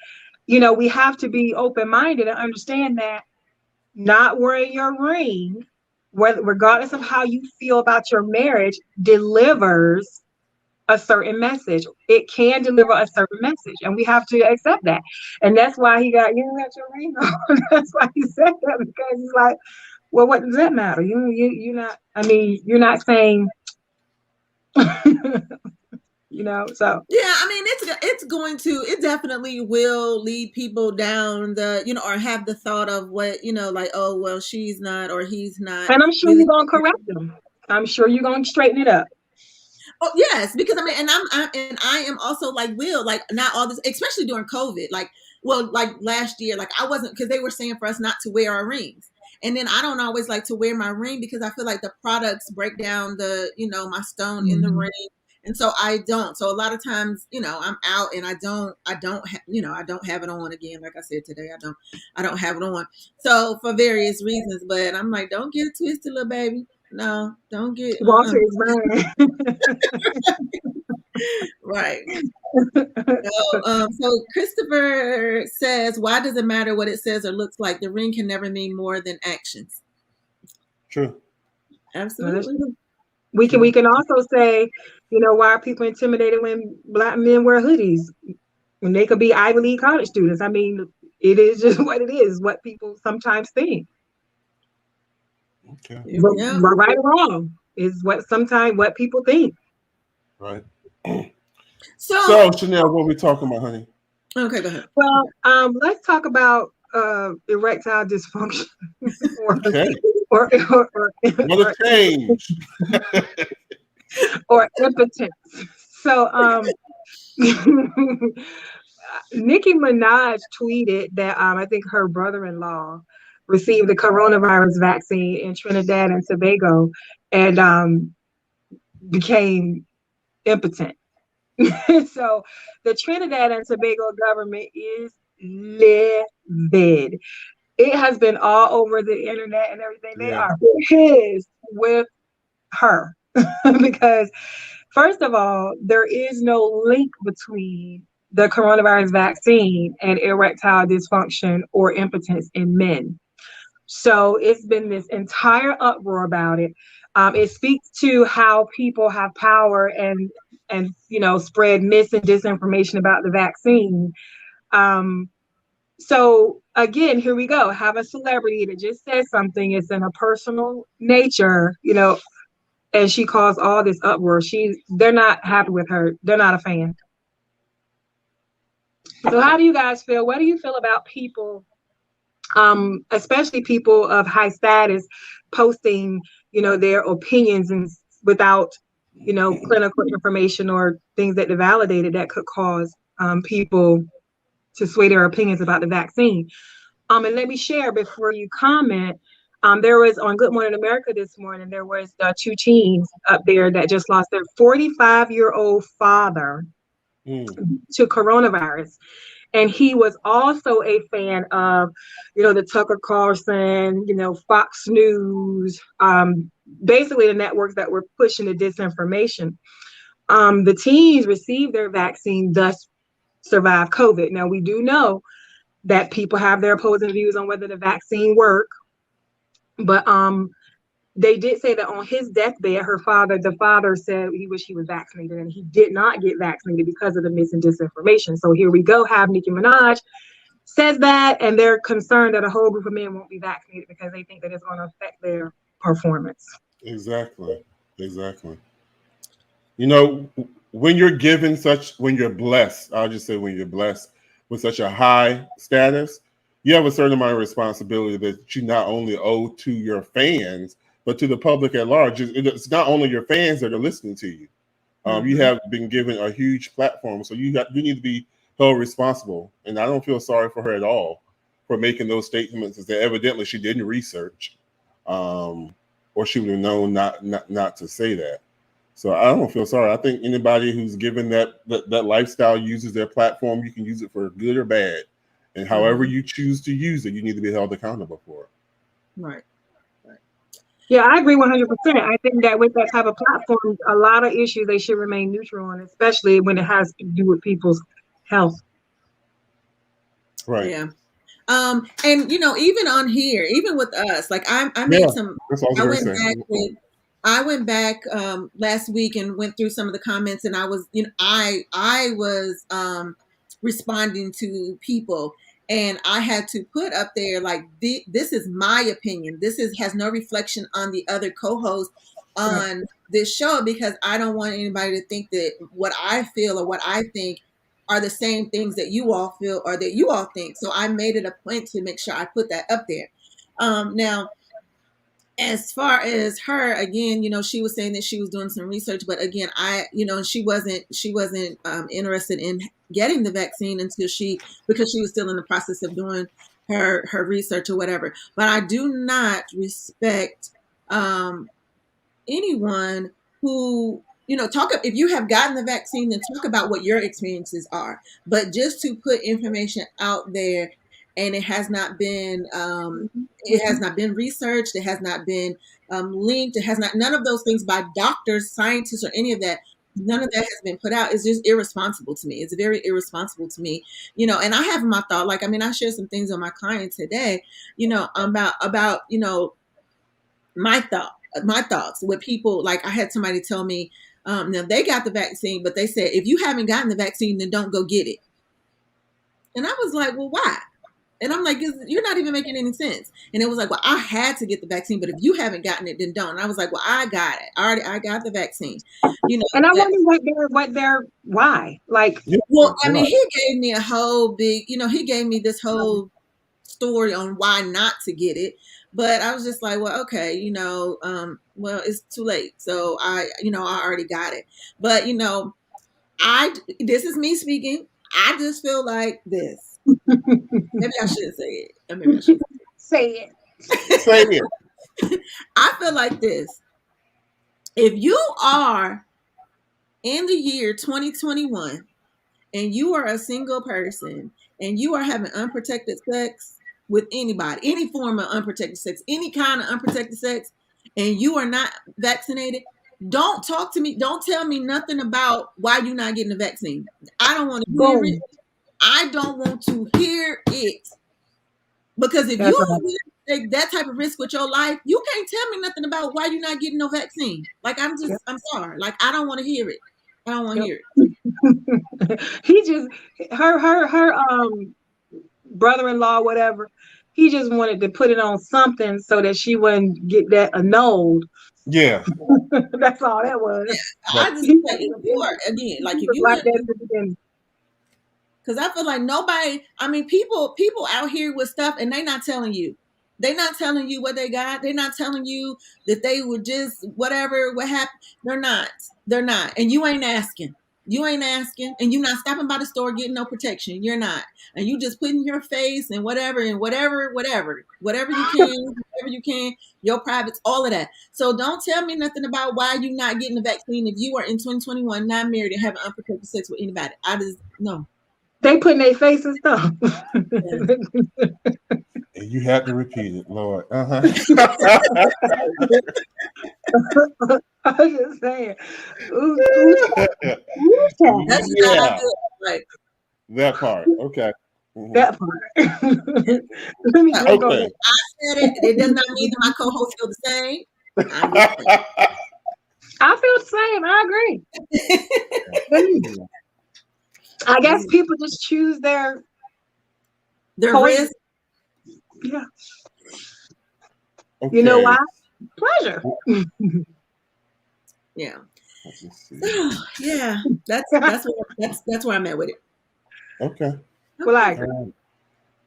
Speaker 3: we have to be open-minded and understand that not wearing your ring, regardless of how you feel about your marriage, delivers a certain message. It can deliver a certain message, and we have to accept that. And that's why you don't got your ring on. That's why he said that, because he's like, Well, what does that matter? You're not. I mean, you're not saying. So
Speaker 2: yeah, I mean, it definitely will lead people down or have the thought of what, like, oh well, she's not or he's not
Speaker 3: and I'm sure
Speaker 2: really.
Speaker 3: you're gonna correct them. I'm sure you're gonna straighten it up.
Speaker 2: Oh yes, because I mean, and I am also like Will, like not all this, especially during COVID. Like, well, like last year, like I wasn't, because they were saying for us not to wear our rings, and then I don't always like to wear my ring because I feel like the products break down my stone in the
Speaker 3: Mm-hmm.
Speaker 2: ring, and so I don't. So a lot of times, I'm out and I don't I don't have it on again. Like I said today, I don't have it on. So for various reasons, but I'm like, don't get it twisted, little baby. No, don't get.
Speaker 3: Walter is mine.
Speaker 2: Right. So Christopher says, why does it matter what it says or looks like? The ring can never mean more than actions.
Speaker 1: True.
Speaker 2: Absolutely.
Speaker 3: We can also say, why are people intimidated when Black men wear hoodies when they could be Ivy League college students? I mean, it is just what it is, what people sometimes think.
Speaker 1: Okay.
Speaker 3: But
Speaker 2: Yeah.
Speaker 3: right or wrong is what people think.
Speaker 1: Right.
Speaker 2: So
Speaker 1: Chanel, what are we talking about, honey?
Speaker 2: okay, go ahead.
Speaker 3: Well, let's talk about erectile dysfunction
Speaker 1: Okay.
Speaker 3: or,
Speaker 1: What a change.
Speaker 3: or impotence. So, Nicki Minaj tweeted that I think her brother-in-law received the coronavirus vaccine in Trinidad and Tobago and became impotent. So the Trinidad and Tobago government is livid. It has been all over the internet and everything. They
Speaker 1: Yeah.
Speaker 3: are pissed with her because, first of all, there is no link between the coronavirus vaccine and erectile dysfunction or impotence in men. So it's been this entire uproar about it. It speaks to how people have power and spread mis and disinformation about the vaccine. So again, here we go. Have a celebrity that just says something. It's in a personal nature, and she caused all this uproar. They're not happy with her. They're not a fan. So how do you guys feel? What do you feel about people, especially people of high status, posting, their opinions and without, clinical information or things that they validated that could cause people to sway their opinions about the vaccine? And let me share before you comment. There was on Good Morning America this morning, there was two teens up there that just lost their 45-year-old father to coronavirus. And he was also a fan of, the Tucker Carlson, Fox News, basically the networks that were pushing the disinformation. The teens received their vaccine, thus survived COVID. Now, we do know that people have their opposing views on whether the vaccine worked, but they did say that on his deathbed, the father said he wished he was vaccinated, and he did not get vaccinated because of the mis and disinformation. So here we go. Have Nicki Minaj says that, and they're concerned that a whole group of men won't be vaccinated because they think that it's going to affect their performance.
Speaker 1: Exactly. When you're blessed, I'll just say when you're blessed with such a high status, you have a certain amount of responsibility that you not only owe to your fans, but to the public at large. It's not only your fans that are listening to you. You have been given a huge platform, so you need to be held responsible. And I don't feel sorry for her at all for making those statements, as that evidently she didn't research, or she would have known not to say that. So I don't feel sorry. I think anybody who's given that lifestyle uses their platform. You can use it for good or bad, and however you choose to use it, you need to be held accountable for it.
Speaker 2: Right.
Speaker 3: Yeah, I agree 100%. I think that with that type of platform, a lot of issues they should remain neutral on, especially when it has to do with people's health.
Speaker 1: Right.
Speaker 2: Yeah. And even on here, even with us, like I made some. I went back last week and went through some of the comments, and I was responding to people, And I had to put up there like this is my opinion. This has no reflection on the other co-hosts on this show, because I don't want anybody to think that what I feel or what I think are the same things that you all feel or that you all think. So I made it a point to make sure I put that up there. Now, as far as her, again, she was saying that she was doing some research, but again, she wasn't interested in getting the vaccine because she was still in the process of doing her research or whatever. But I do not respect anyone who, if you have gotten the vaccine, then talk about what your experiences are. But just to put information out there, and it has not been researched, it has not been linked, it has not, none of those things by doctors, scientists, or any of that. None of that has been put out. It's just irresponsible to me. It's very irresponsible to me, and I have my thought, I shared some things on my client today, about my thoughts with people. Like, I had somebody tell me, now they got the vaccine, but they said, if you haven't gotten the vaccine, then don't go get it. And I was like, well, why? And I'm like, you're not even making any sense. And it was like, well, I had to get the vaccine, but if you haven't gotten it, then don't. And I was like, well, I got it. I got the vaccine.
Speaker 3: And I wonder why? Like,
Speaker 2: well, I mean, he gave me a whole big, he gave me this whole story on why not to get it. But I was just like, well, okay, well, it's too late. So I already got it. But, this is me speaking. I just feel like this. Maybe I shouldn't say it. Maybe I should
Speaker 3: say it.
Speaker 1: Say it.
Speaker 2: I feel like this. If you are in the year 2021 and you are a single person and you are having unprotected sex with anybody, any form of unprotected sex, any kind of unprotected sex, and you are not vaccinated, don't talk to me. Don't tell me nothing about why you're not getting the vaccine. I don't want to hear it. I don't want to hear it. Because if you take that type of risk with your life, you can't tell me nothing about why you're not getting no vaccine. Like, I'm sorry. Like, I don't want to hear it. I don't want to hear
Speaker 3: it. He just, her brother-in-law, whatever, he just wanted to put it on something so that she wouldn't get that annulled.
Speaker 1: Yeah.
Speaker 3: That's all that was.
Speaker 2: Yeah. I just like, if you are, again, like, if you like that, because I feel like nobody, I mean, people out here with stuff and they not telling you. They're not telling you what they got. They're not telling you that they were just what happened. They're not. And you ain't asking. And you're not stopping by the store getting no protection. You're not. And you just putting your face and whatever you can, your privates, all of that. So don't tell me nothing about why you're not getting the vaccine if you are in 2021, not married and having unprotected sex with anybody. I just, no.
Speaker 3: They put in their face and stuff.
Speaker 1: Yeah. And you had to repeat it, Lord.
Speaker 3: I was just saying.
Speaker 2: Like,
Speaker 1: that part. Okay.
Speaker 3: Mm-hmm. That part. Let me
Speaker 2: okay. I said it. It does not mean that my co-hosts feel the same.
Speaker 3: I feel the same. I agree. I guess people just choose their
Speaker 2: risk.
Speaker 3: Yeah.
Speaker 1: Okay.
Speaker 3: You know why? Pleasure.
Speaker 2: Yeah. Yeah. That's where I'm at with it.
Speaker 1: Okay.
Speaker 3: Well, I agree.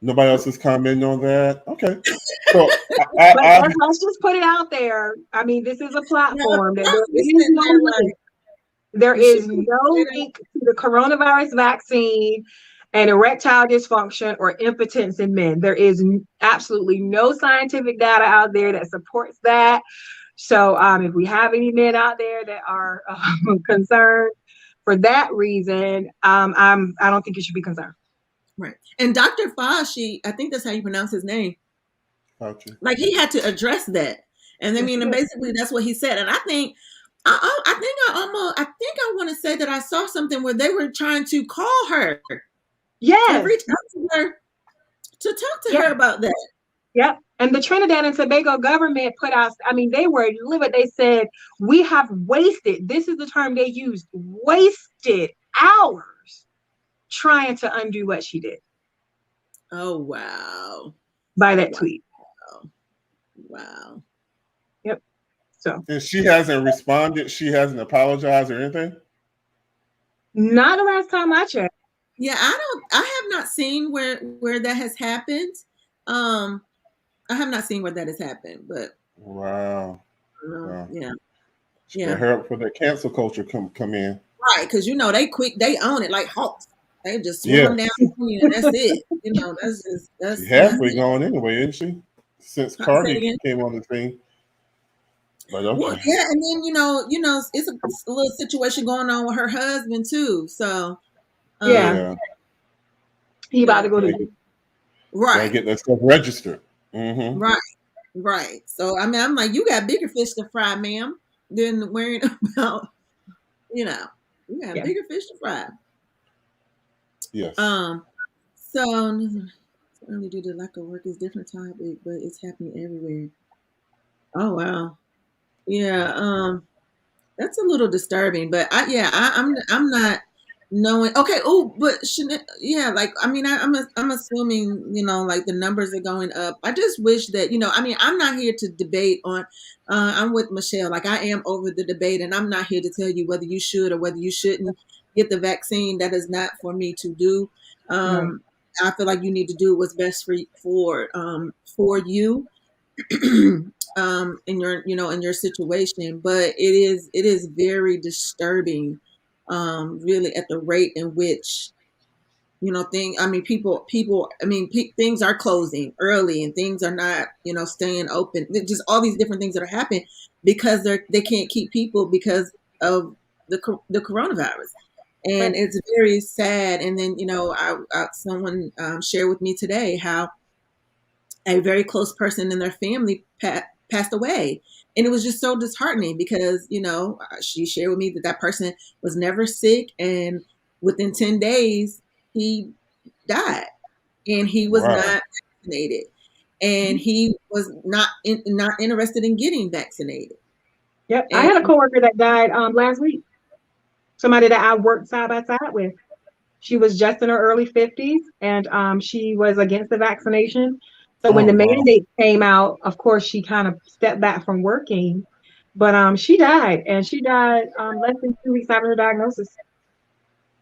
Speaker 1: Nobody else is commenting on that. Okay. So
Speaker 3: let's just put it out there. I mean, this is a platform that there is no link to the coronavirus vaccine and erectile dysfunction or impotence in men. There is absolutely no scientific data out there that supports that. So if we have any men out there that are concerned for that reason, I don't think you should be concerned.
Speaker 2: Right. And Dr. Fauci, I think that's how you pronounce his name.
Speaker 1: Fauci.
Speaker 2: Like, he had to address that. And I mean, and basically that's what he said. And I think I want to say that I saw something where they were trying to call her.
Speaker 3: Yes.
Speaker 2: Reach out to her to talk to her about that.
Speaker 3: Yep. And the Trinidad and Tobago government put out, I mean, they were livid. They said, we have wasted, this is the term they used, wasted hours trying to undo what she did.
Speaker 2: Oh wow.
Speaker 3: by that
Speaker 2: Wow.
Speaker 3: tweet.
Speaker 2: Wow.
Speaker 3: Yep. So
Speaker 1: And she hasn't responded. She hasn't apologized or anything.
Speaker 3: not the last time I checked.
Speaker 2: Yeah, I have not seen where that has happened. Um I have not seen where that has happened, but
Speaker 1: Wow. Wow.
Speaker 2: yeah.
Speaker 1: She
Speaker 2: Yeah.
Speaker 1: better hurry up for the cancel culture come in.
Speaker 2: Right, because they quick, they own it like hawks. They just swoop
Speaker 1: Yeah.
Speaker 2: them down and that's it. That's just
Speaker 1: She
Speaker 2: that's
Speaker 1: halfway
Speaker 2: it.
Speaker 1: gone anyway, isn't she? Since
Speaker 2: Say it
Speaker 1: Cardi
Speaker 2: again.
Speaker 1: came on the scene. But
Speaker 2: Well,
Speaker 1: okay.
Speaker 2: yeah, and then it's a little situation going on with her husband too. So,
Speaker 3: Yeah,
Speaker 2: um,
Speaker 1: Yeah.
Speaker 3: he about
Speaker 2: yeah,
Speaker 3: to go to.
Speaker 1: Gotta
Speaker 2: right,
Speaker 1: get that stuff registered. Mm-hmm.
Speaker 2: right, right. So, I mean, I'm like, you got bigger fish to fry, ma'am, than worrying about, you know, you got
Speaker 3: Yeah.
Speaker 2: bigger fish to fry.
Speaker 1: Yes.
Speaker 2: Um, so only due to lack of work is different topic, but it's happening everywhere. Oh wow, yeah. That's a little disturbing, but I'm not knowing. Okay, oh, but shouldn't yeah, like I mean, I'm assuming like the numbers are going up. I just wish that I mean, I'm not here to debate on. I'm with Michelle. Like I am over the debate, and I'm not here to tell you whether you should or whether you shouldn't get the vaccine. That is not for me to do.
Speaker 3: Right.
Speaker 2: I feel like you need to do what's best for you in your in your situation, but it is very disturbing, really, at the rate in which I mean, people I mean, things are closing early and things are not staying open. Just all these different things that are happening because they can't keep people because of the coronavirus.
Speaker 3: Right.
Speaker 2: And it's very sad. And then someone shared with me today how a very close person in their family passed away. And it was just so disheartening because, she shared with me that that person was never sick. And within 10 days, he died and he was
Speaker 1: Wow.
Speaker 2: not vaccinated and
Speaker 3: Mhm.
Speaker 2: he was not interested in getting vaccinated.
Speaker 3: Yep. I
Speaker 2: And
Speaker 3: had a coworker that died last week. Somebody that I worked side by side with. She was just in her early 50s and she was against the vaccination. So when
Speaker 1: Oh
Speaker 3: the
Speaker 1: wow.
Speaker 3: mandate came out, of course, she kind of stepped back from working. But she died, and she died less than 2 weeks after her diagnosis.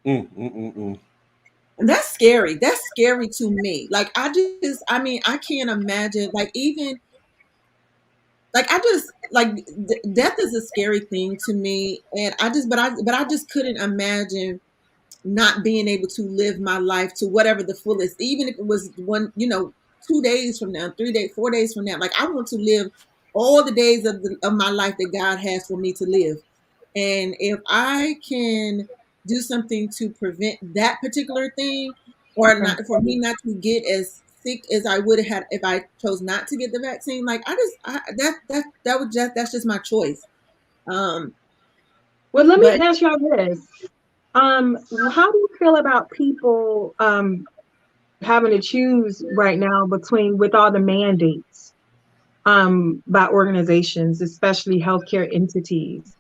Speaker 1: Mm.
Speaker 2: that's scary. That's scary to me. Like, I mean, I can't imagine, like, even like I just like death is a scary thing to me, and I just couldn't imagine not being able to live my life to whatever the fullest, even if it was 2 days from now, 3 days, 4 days from now. Like I want to live all the days of my life that God has for me to live. And if I can do something to prevent that particular thing, or
Speaker 3: Right.
Speaker 2: not for me not to get as sick as I would have had if I chose not to get the vaccine, like that would that's just my choice. Um,
Speaker 3: Well, let me
Speaker 2: but
Speaker 3: ask y'all this. How do you feel about people having to choose right now between with all the mandates by organizations, especially healthcare entities?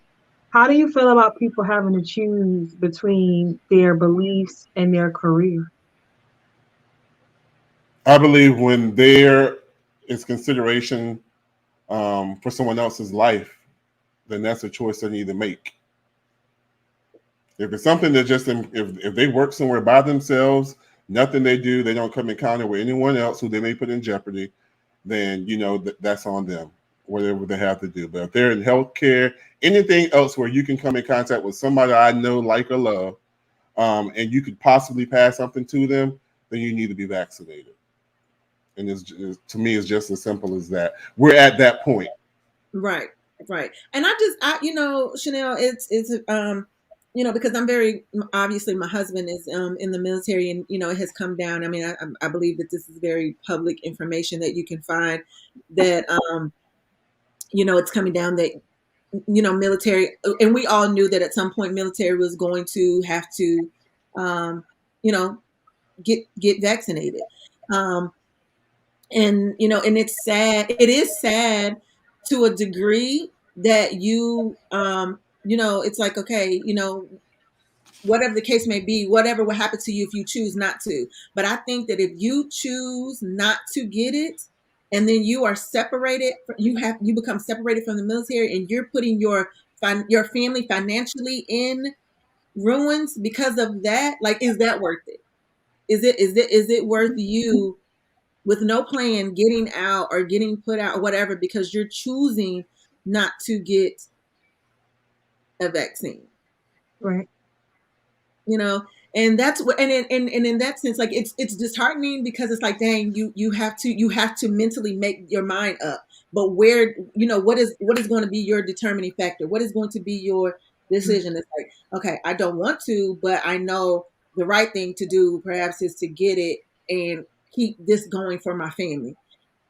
Speaker 3: How do you feel about people having to choose between their beliefs and their career?
Speaker 1: I believe when there is consideration for someone else's life, then that's a choice they need to make. If it's something that just if they work somewhere by themselves, nothing they do, they don't come in contact with anyone else who they may put in jeopardy, then that's on them, whatever they have to do. But if they're in healthcare, anything else where you can come in contact with somebody I know, like, or love, and you could possibly pass something to them, then you need to be vaccinated. And to me, it's just as simple as that. We're at that point.
Speaker 2: right, right. And Chanel, because I'm very obviously my husband is in the military, and it has come down. I mean, I believe that this is very public information that you can find that it's coming down that military, and we all knew that at some point military was going to have to um you know get vaccinated. Um and it's sad. It is sad to a degree that it's like, okay, whatever the case may be, whatever will happen to you if you choose not to. But I think that if you choose not to get it, and then you are separated, you become separated from the military, and you're putting your family financially in ruins because of that. Like, is that worth it? Is it worth you with no plan getting out or getting put out or whatever because you're choosing not to get a vaccine?
Speaker 3: Right.
Speaker 2: You know, and that's what, and in that sense, like, it's disheartening because it's like, dang, you have to mentally make your mind up. But where, what is going to be your determining factor? What is going to be your decision? It's like, okay, I don't want to, but I know the right thing to do perhaps is to get it and keep this going for my family.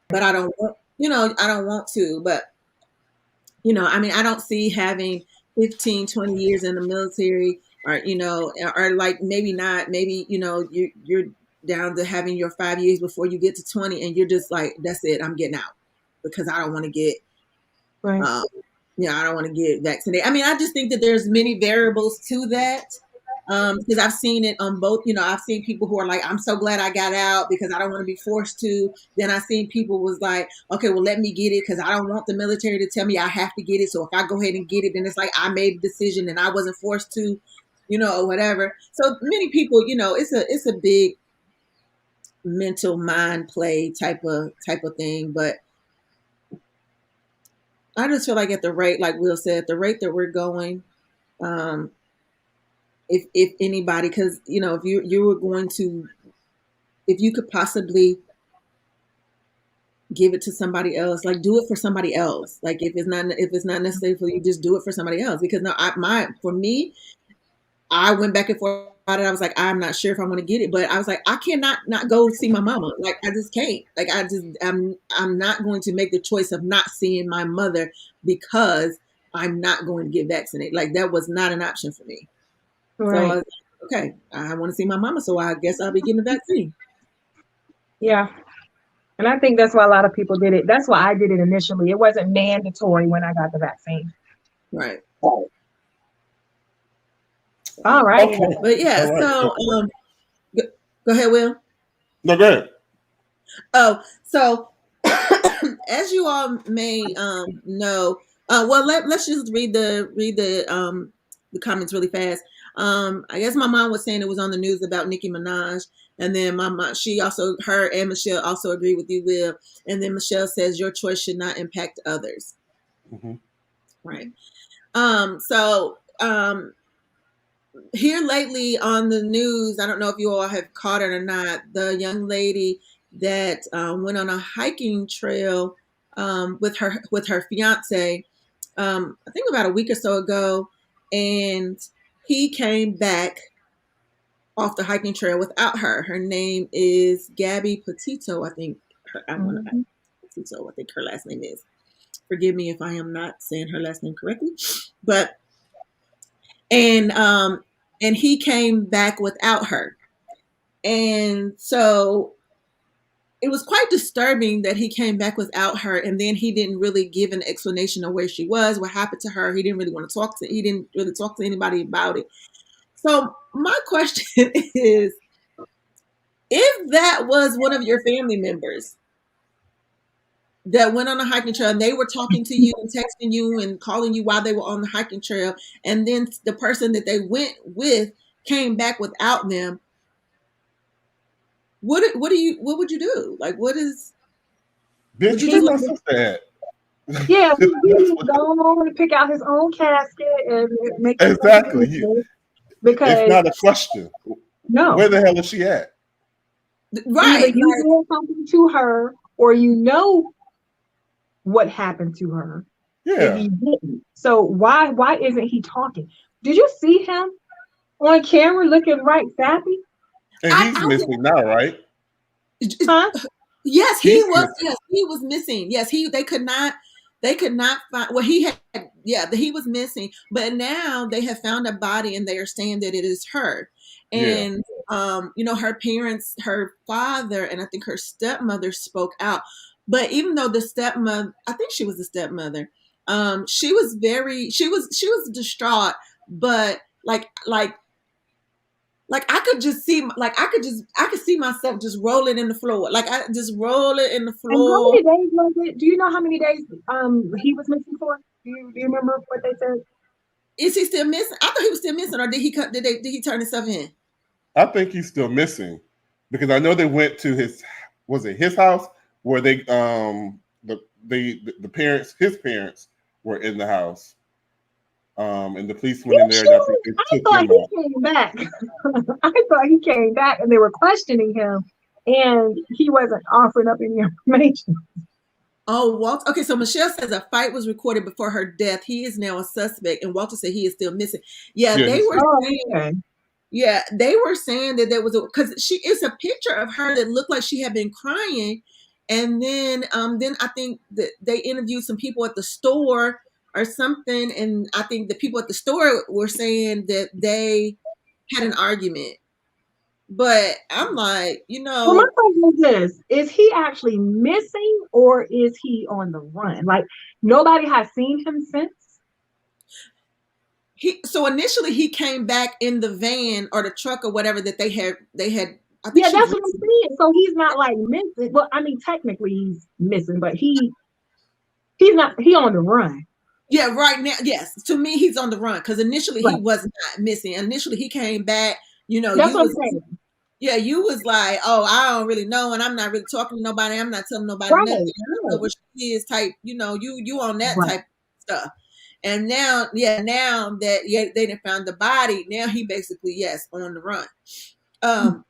Speaker 2: But I don't want, I don't want to, but I mean, I don't see having 15, 20 years in the military, or like, maybe not, maybe, you're down to having your 5 years before you get to 20, and you're just like, that's it, I'm getting out because I don't want to get,
Speaker 3: Right.
Speaker 2: I don't want to get vaccinated. I mean, I just think that there's many variables to that. Because I've seen it on both, I've seen people who are like, I'm so glad I got out because I don't want to be forced to. Then I've seen people was like, okay, well, let me get it because I don't want the military to tell me I have to get it. So if I go ahead and get it, then it's like I made a decision and I wasn't forced to, or whatever. So many people, it's a big mental mind play type of thing. But I just feel like at the rate, like Will said, the rate that we're going, if anybody, because if you were going to, if you could possibly give it to somebody else, like, do it for somebody else. Like, if it's not necessary for you, just do it for somebody else. Because for me, I went back and forth about it. I was like, I'm not sure if I'm going to get it, but I was like, I cannot not go see my mama. Like, I just can't. Like, I'm not going to make the choice of not seeing my mother because I'm not going to get vaccinated. Like, that was not an option for me.
Speaker 3: Right.
Speaker 2: So I was like, okay, I want to see my mama, so I guess I'll be getting the vaccine.
Speaker 3: Yeah. And I think that's why a lot of people did it. That's why I did it initially. It wasn't mandatory when I got the vaccine.
Speaker 2: Right.
Speaker 3: All right.
Speaker 1: Okay.
Speaker 2: But yeah,
Speaker 1: All right.
Speaker 2: so go ahead, Will.
Speaker 1: No, go ahead.
Speaker 2: Oh, so as you all may know, well, let's just read the comments really fast. I guess my mom was saying it was on the news about Nicki Minaj, and then my mom, her and Michelle also agree with you, Will. And then Michelle says your choice should not impact others.
Speaker 1: Mm-hmm.
Speaker 2: Right. So here lately on the news, I don't know if you all have caught it or not, the young lady that went on a hiking trail with her fiance, I think about a week or so ago, and he came back off the hiking trail without her. Her name is Gabby Petito, I think. Petito, I think her last name is. Forgive me if I am not saying her last name correctly, but and he came back without her. And so it was quite disturbing that he came back without her, and then he didn't really give an explanation of where she was, what happened to her. He didn't really talk to anybody about it. So my question is, if that was one of your family members that went on a hiking trail and they were talking to you and texting you and calling you while they were on the hiking trail, and then the person that they went with came back without them, what would you do? Like,
Speaker 1: Bitch, where my sister at?
Speaker 3: Yeah, he was going on to pick out his own casket and make
Speaker 1: exactly.
Speaker 3: Because
Speaker 1: it's not a question.
Speaker 3: No.
Speaker 1: Where the hell is she at?
Speaker 2: Right.
Speaker 3: Either you did something to her, or you know what happened to her.
Speaker 1: Yeah.
Speaker 3: And he didn't. So why isn't he talking? Did you see him on camera looking right sappy?
Speaker 1: And he's missing now, right?
Speaker 3: Huh?
Speaker 2: Yes, he was. Yes, he was missing. Yes, they could not find. Well, he was missing. But now they have found a body, and they are saying that it is her. And her parents, her father, and I think her stepmother spoke out. But even though the stepmother, I think she was the stepmother, she was distraught. But like like I could just see, I could see myself just rolling in the floor, like I just roll it in the
Speaker 3: And how
Speaker 2: floor.
Speaker 3: many days was it? Do you know how many days he was missing for? Do you remember what they said?
Speaker 2: Is he still missing? I thought he was still missing, or did he cut? Did he turn himself in?
Speaker 1: I think he's still missing because I know they went to his house where the parents, his parents were in the house. And the police went in there and I think they
Speaker 3: I
Speaker 1: took
Speaker 3: thought
Speaker 1: him out.
Speaker 3: he came back. I thought he came back and they were questioning him and he wasn't offering up any information.
Speaker 2: Oh, Walter. Okay, so Michelle says a fight was recorded before her death. He is now a suspect, and Walter said he is still missing. Yeah,
Speaker 1: Yeah,
Speaker 2: they
Speaker 1: he's
Speaker 2: were
Speaker 1: still.
Speaker 3: Oh,
Speaker 2: saying.
Speaker 3: okay.
Speaker 2: Yeah, they were saying that there was because it's a picture of her that looked like she had been crying, and then I think that they interviewed some people at the store or something, and I think the people at the store were saying that they had an argument. But I'm like,
Speaker 3: Well, my question is this: is he actually missing or is he on the run? Like nobody has seen him since.
Speaker 2: so initially he came back in the van or the truck or whatever that they had. I think
Speaker 3: Yeah,
Speaker 2: she
Speaker 3: that's what I'm saying. So he's not like missing. Well, I mean, technically he's missing, but he's not. He on the run.
Speaker 2: Yeah, right now, yes. To me, he's on the run because initially he
Speaker 3: Right.
Speaker 2: was not missing. Initially, he came back. You know,
Speaker 3: That's
Speaker 2: you
Speaker 3: what I'm
Speaker 2: was
Speaker 3: saying.
Speaker 2: yeah, you was like, oh, I don't really know, and I'm not really talking to nobody. I'm not telling nobody
Speaker 3: Right.
Speaker 2: nothing. I don't know
Speaker 3: Right.
Speaker 2: where she is. Type, you on that
Speaker 3: Right.
Speaker 2: type of stuff. And now, yeah, now that they done found the body, now he basically on the run. Um,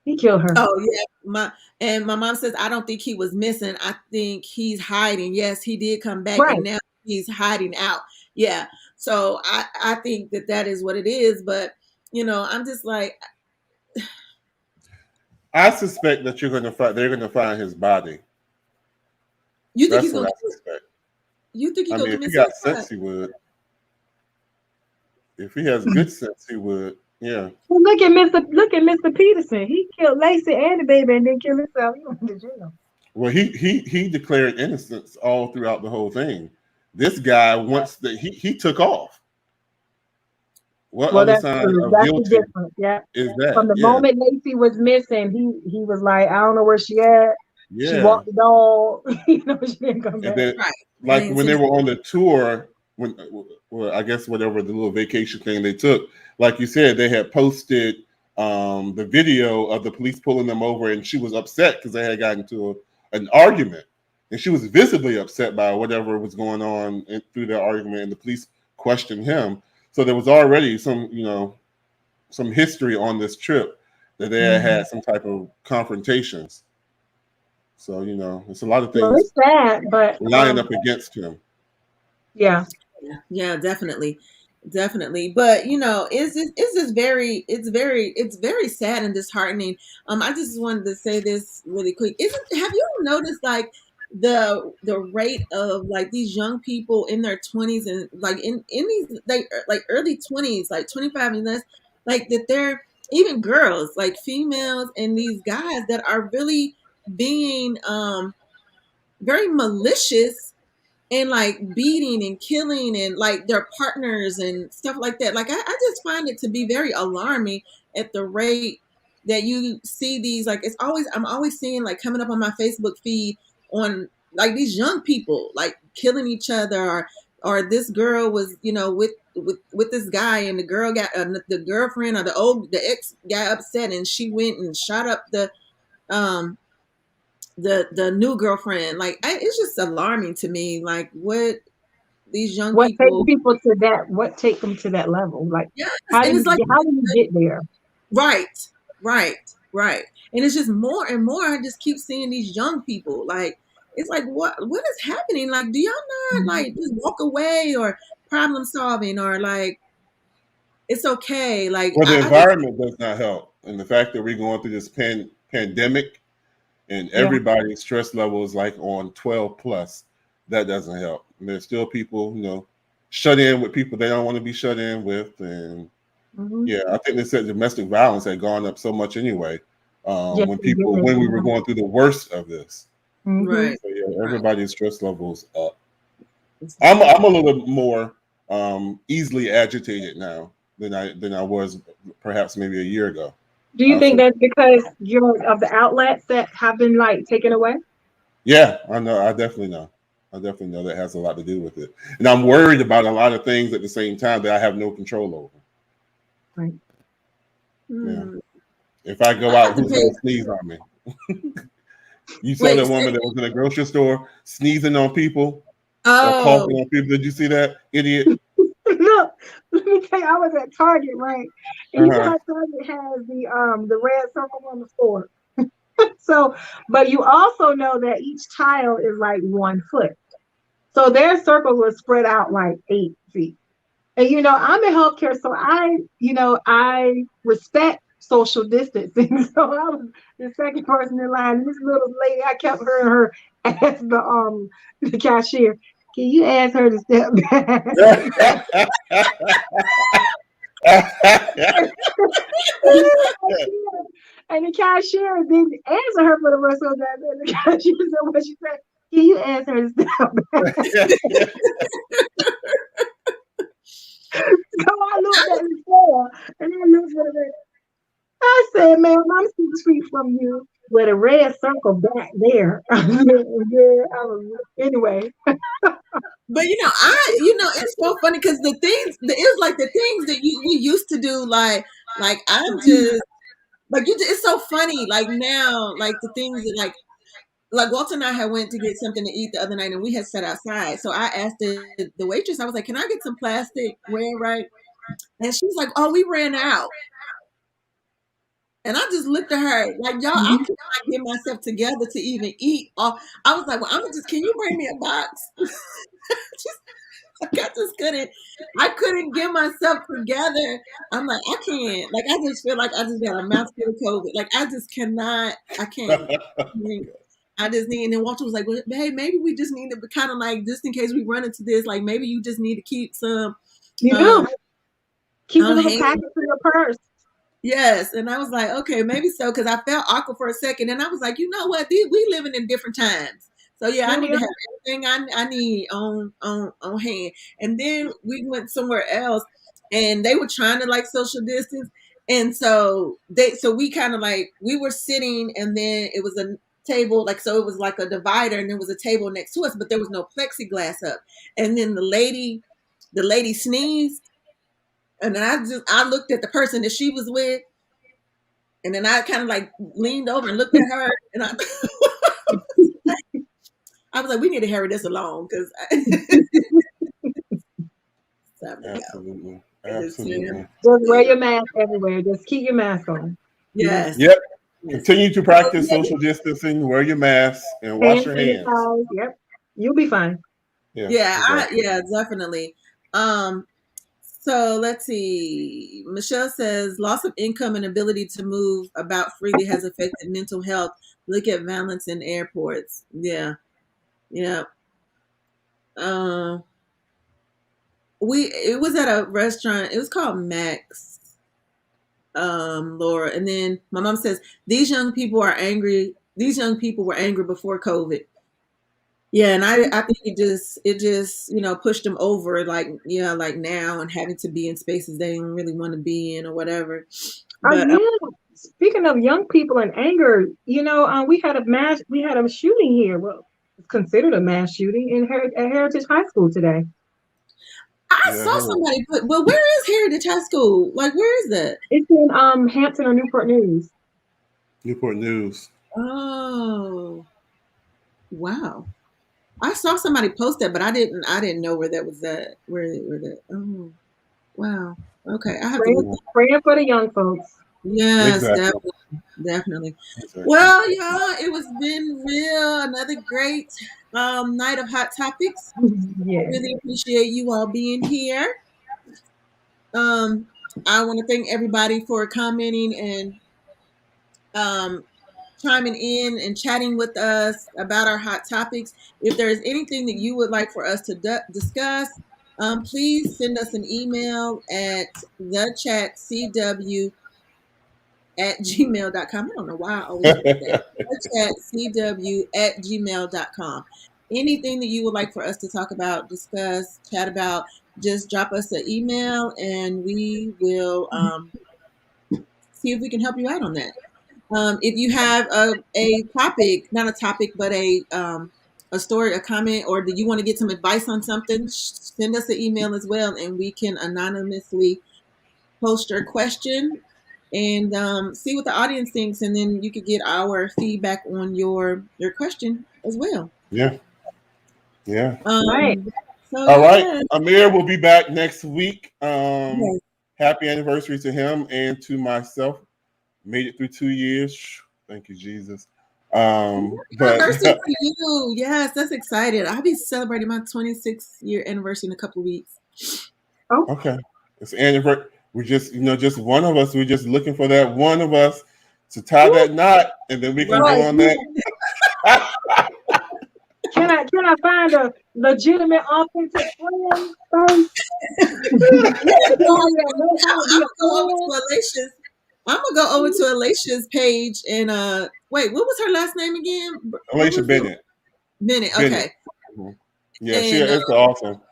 Speaker 3: He killed her.
Speaker 2: Oh yeah, my mom says I don't think he was missing. I think he's hiding. Yes, he did come back,
Speaker 3: Right.
Speaker 2: and now he's hiding out. Yeah, so I think that is what it is. But I'm just like,
Speaker 1: I suspect that they're gonna find his body.
Speaker 2: you think he's
Speaker 1: That's what
Speaker 2: gonna
Speaker 1: I suspect.
Speaker 2: you think he's
Speaker 1: I
Speaker 2: gonna
Speaker 1: mean, if he
Speaker 2: commit
Speaker 1: got
Speaker 2: suicide?
Speaker 1: sense, he would. If he has good sense, he would. Yeah.
Speaker 3: Well, look at Mr. Peterson. He killed Lacey and the baby and then killed himself. He went to jail.
Speaker 1: Well, he declared innocence all throughout the whole thing. This guy once that he took off. What
Speaker 3: Well,
Speaker 1: other
Speaker 3: that's
Speaker 1: sign
Speaker 3: true.
Speaker 1: of
Speaker 3: That's the
Speaker 1: guilty
Speaker 3: difference. Yeah.
Speaker 1: is
Speaker 3: From
Speaker 1: that?
Speaker 3: the
Speaker 1: Yeah.
Speaker 3: moment Lacey was missing, he was like, I don't know where she at. She
Speaker 1: Yeah.
Speaker 3: walked the dog. She didn't come
Speaker 1: And
Speaker 3: back.
Speaker 1: then,
Speaker 2: Right. I
Speaker 1: like
Speaker 2: ain't
Speaker 1: when
Speaker 2: seen
Speaker 1: they
Speaker 2: it.
Speaker 1: were on the tour, well, I guess whatever the little vacation thing they took, like you said, they had posted the video of the police pulling them over, and she was upset because they had gotten into an argument, and she was visibly upset by whatever was going on through their argument, and the police questioned him. So there was already some history on this trip that they had some type of confrontations. So it's a lot of
Speaker 3: Well,
Speaker 1: things
Speaker 3: it's sad, but
Speaker 1: lining up against him.
Speaker 3: yeah.
Speaker 2: Yeah, definitely. Definitely. But it's very sad and disheartening. I just wanted to say this really quick. Have you noticed like the rate of like these young people in their 20s and like in these like early 20s, like 25 and less, like that they're even girls, like females and these guys that are really being very malicious and like beating and killing and like their partners and stuff like that. Like I just find it to be very alarming at the rate that you see these. Like I'm always seeing like coming up on my Facebook feed on like these young people like killing each other, or this girl was with this guy, and the girl got the girlfriend or the ex got upset and she went and shot up um the new girlfriend. Like it's just alarming to me, like what these young
Speaker 3: What takes
Speaker 2: people.
Speaker 3: people to that? What take them to that level? Like,
Speaker 2: Yes,
Speaker 3: how do
Speaker 2: and it's like,
Speaker 3: you how do you get there?
Speaker 2: right, right, right, and it's just more and more. I just keep seeing these young people. Like it's like what is happening? Like, do y'all not like just walk away or problem solving or like it's okay? Like
Speaker 1: Well, the
Speaker 2: I just
Speaker 1: environment does not help, and the fact that we're going through this pandemic and
Speaker 3: Yeah.
Speaker 1: everybody's stress level is like on 12 plus, that doesn't help. And there's still people, shut in with people they don't want to be shut in with, and
Speaker 3: Mm-hmm.
Speaker 1: yeah, I think they said domestic violence had gone up so much anyway.
Speaker 3: Just to get there.
Speaker 1: When we were going through the worst of this,
Speaker 3: Mm-hmm.
Speaker 2: right,
Speaker 1: so yeah,
Speaker 2: right.
Speaker 1: everybody's stress levels up.
Speaker 2: It's
Speaker 1: I'm
Speaker 2: definitely
Speaker 1: a little more easily agitated now. than I was perhaps maybe a year ago.
Speaker 3: Do you think
Speaker 1: So,
Speaker 3: that's because you're of the outlets that have been like taken away?
Speaker 1: yeah, I know. I definitely know. I definitely know that has a lot to do with it. And I'm worried about a lot of things at the same time that I have no control over.
Speaker 3: Right.
Speaker 1: Yeah.
Speaker 2: Hmm.
Speaker 1: If I go
Speaker 2: I have
Speaker 1: out,
Speaker 2: to
Speaker 1: who's
Speaker 2: pay.
Speaker 1: going to sneeze on me? You saw
Speaker 2: Wait.
Speaker 1: that woman that was in a grocery store sneezing on people or
Speaker 2: Oh.
Speaker 1: coughing on people. Did you see that idiot?
Speaker 3: Look, let me tell you, I was at Target, right? And you know
Speaker 1: Uh-huh.
Speaker 3: how Target has the red circle on the floor. So, but you also know that each tile is like 1 foot. So their circles were spread out like 8 feet. And I'm in healthcare, so I respect social distancing. So I was the second person in line. This little lady, I kept her and her ask the cashier, can you ask her to step back? And the cashier didn't answer her for the rest of that. And the cashier said what she said. Can you ask her to step back? So I looked at the floor and I looked at her. I said, ma'am, I'm 6 feet from you with a red circle back there. Anyway.
Speaker 2: But it's so funny because it's like the things that we used to do, like I'm just like it's so funny. Like now, like the things that like Walter and I had went to get something to eat the other night, and we had sat outside. So I asked the waitress, I was like, "Can I get some plasticware, right?" And she was like, "Oh, we ran out." And I just looked at her like, "Y'all, I
Speaker 3: Mhm.
Speaker 2: could not get myself together to even eat." I was like, "Well, I'm just. Can you bring me a box?" Like I just couldn't. I couldn't get myself together. I'm like, I can't. Like I just feel like I just got a mouthful of COVID. Like I just cannot. I can't. I just need. And then Walter was like, well, "Hey, maybe we just need to kind of like just in case we run into this. Like maybe you just need to keep some
Speaker 3: You
Speaker 2: um
Speaker 3: do. Keep a
Speaker 2: on
Speaker 3: little
Speaker 2: hand."
Speaker 3: packet in your purse.
Speaker 2: Yes, and I was like, okay, maybe so, because I felt awkward for a second, and I was like, you know what, we living in different times, so yeah, I
Speaker 3: Yeah,
Speaker 2: need
Speaker 3: we
Speaker 2: to
Speaker 3: are.
Speaker 2: have everything I need on hand. And then we went somewhere else, and they were trying to like social distance, and so we kind of like we were sitting, and then it was a table like so it was like a divider, and there was a table next to us, but there was no plexiglass up, and then the lady sneezed, and then I looked at the person that she was with. And then I kind of like leaned over and looked at her, and I was like, "We need to hurry this along because time to go."
Speaker 1: Absolutely.
Speaker 2: And just, yeah,
Speaker 1: Absolutely.
Speaker 3: Just wear your mask everywhere. Just keep your mask on.
Speaker 2: yes,
Speaker 1: Yep.
Speaker 2: yes.
Speaker 1: Continue to
Speaker 2: So,
Speaker 1: practice social distancing, wear your mask, and wash
Speaker 3: Hand
Speaker 1: your hands.
Speaker 3: sanitize. Yep. You'll be fine.
Speaker 1: Yeah,
Speaker 2: yeah,
Speaker 1: exactly.
Speaker 2: yeah, definitely. Um, so let's see. Michelle says loss of income and ability to move about freely has affected mental health. Look at violence in airports. Yeah, yeah. Um, it was at a restaurant. It was called Max. Laura. And then my mom says these young people are angry. These young people were angry before COVID. Yeah, and I think it just pushed them over like like now and having to be in spaces they didn't really want to be in or whatever. But
Speaker 3: Yeah. Speaking of young people and anger, we had a shooting here. Well, it's considered a mass shooting at Heritage High School today.
Speaker 2: I
Speaker 1: Yeah, I
Speaker 2: saw
Speaker 1: heard.
Speaker 2: somebody put, well, where is Heritage High School? Like, where is that?
Speaker 3: It's in Hampton or Newport News.
Speaker 1: Newport News.
Speaker 2: Oh, wow. I saw somebody post that, but I didn't know where that was at. Where that? Oh, wow. Okay, I have to look.
Speaker 3: Praying, praying for the young folks.
Speaker 2: Yes,
Speaker 1: Exactly.
Speaker 2: definitely, definitely.
Speaker 1: Exactly.
Speaker 2: Well, y'all, it was been real. Another great night of hot topics. I
Speaker 3: Yeah.
Speaker 2: really appreciate you all being here. Um, I want to thank everybody for commenting and um, chiming in and chatting with us about our hot topics. If there's anything that you would like for us to discuss, please send us an email at thechatcw@gmail.com. I don't know why I always forget that. Thechatcw@gmail.com. Anything that you would like for us to talk about, discuss, chat about, just drop us an email and we will see if we can help you out on that. If you have a topic, not a topic, but a story, a comment, or do you want to get some advice on something, send us an email as well, and we can anonymously post your question and see what the audience thinks, and then you could get our feedback on your question as well.
Speaker 1: Yeah. Yeah.
Speaker 3: Right.
Speaker 2: So,
Speaker 1: All right.
Speaker 2: yeah.
Speaker 1: Amir will be back next week.
Speaker 2: Yes.
Speaker 1: Happy anniversary to him and to myself. Made it through 2 years. Thank you, Jesus. But
Speaker 2: Anniversary to you. Yes, that's excited. I'll be celebrating my 26th-year anniversary in a couple of weeks.
Speaker 3: Oh,
Speaker 1: okay. It's anniversary. We're just, just one of us. We're just looking for that one of us to tie that knot, and then we can
Speaker 2: Right.
Speaker 1: go on that.
Speaker 3: Can I find a legitimate authentic friend first?
Speaker 2: I'm gonna go over to Alicia's page and wait, what was her last name again?
Speaker 1: Alicia Bennett.
Speaker 2: Bennett, okay.
Speaker 1: Mm-hmm. Yeah, it's awesome.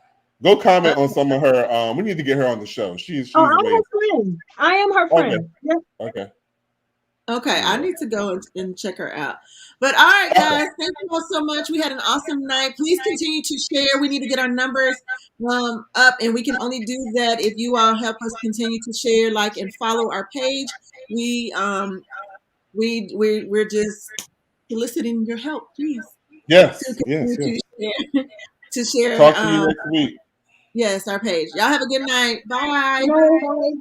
Speaker 1: Go comment on some of her. We need to get her on the show. She's
Speaker 3: I'm
Speaker 1: amazing.
Speaker 3: her friend. I am her friend.
Speaker 1: Okay.
Speaker 3: Yep.
Speaker 2: Okay, I need to go and check her out. But all right, guys, thank you all so much. We had an awesome night. Please continue to share. We need to get our numbers up, and we can only do that if you all help us continue to share, like, and follow our page. We're just soliciting your help, please.
Speaker 1: Yes.
Speaker 2: To share.
Speaker 1: Talk to you next week.
Speaker 2: Yes, our page. Y'all have a good night. Bye.
Speaker 3: Bye.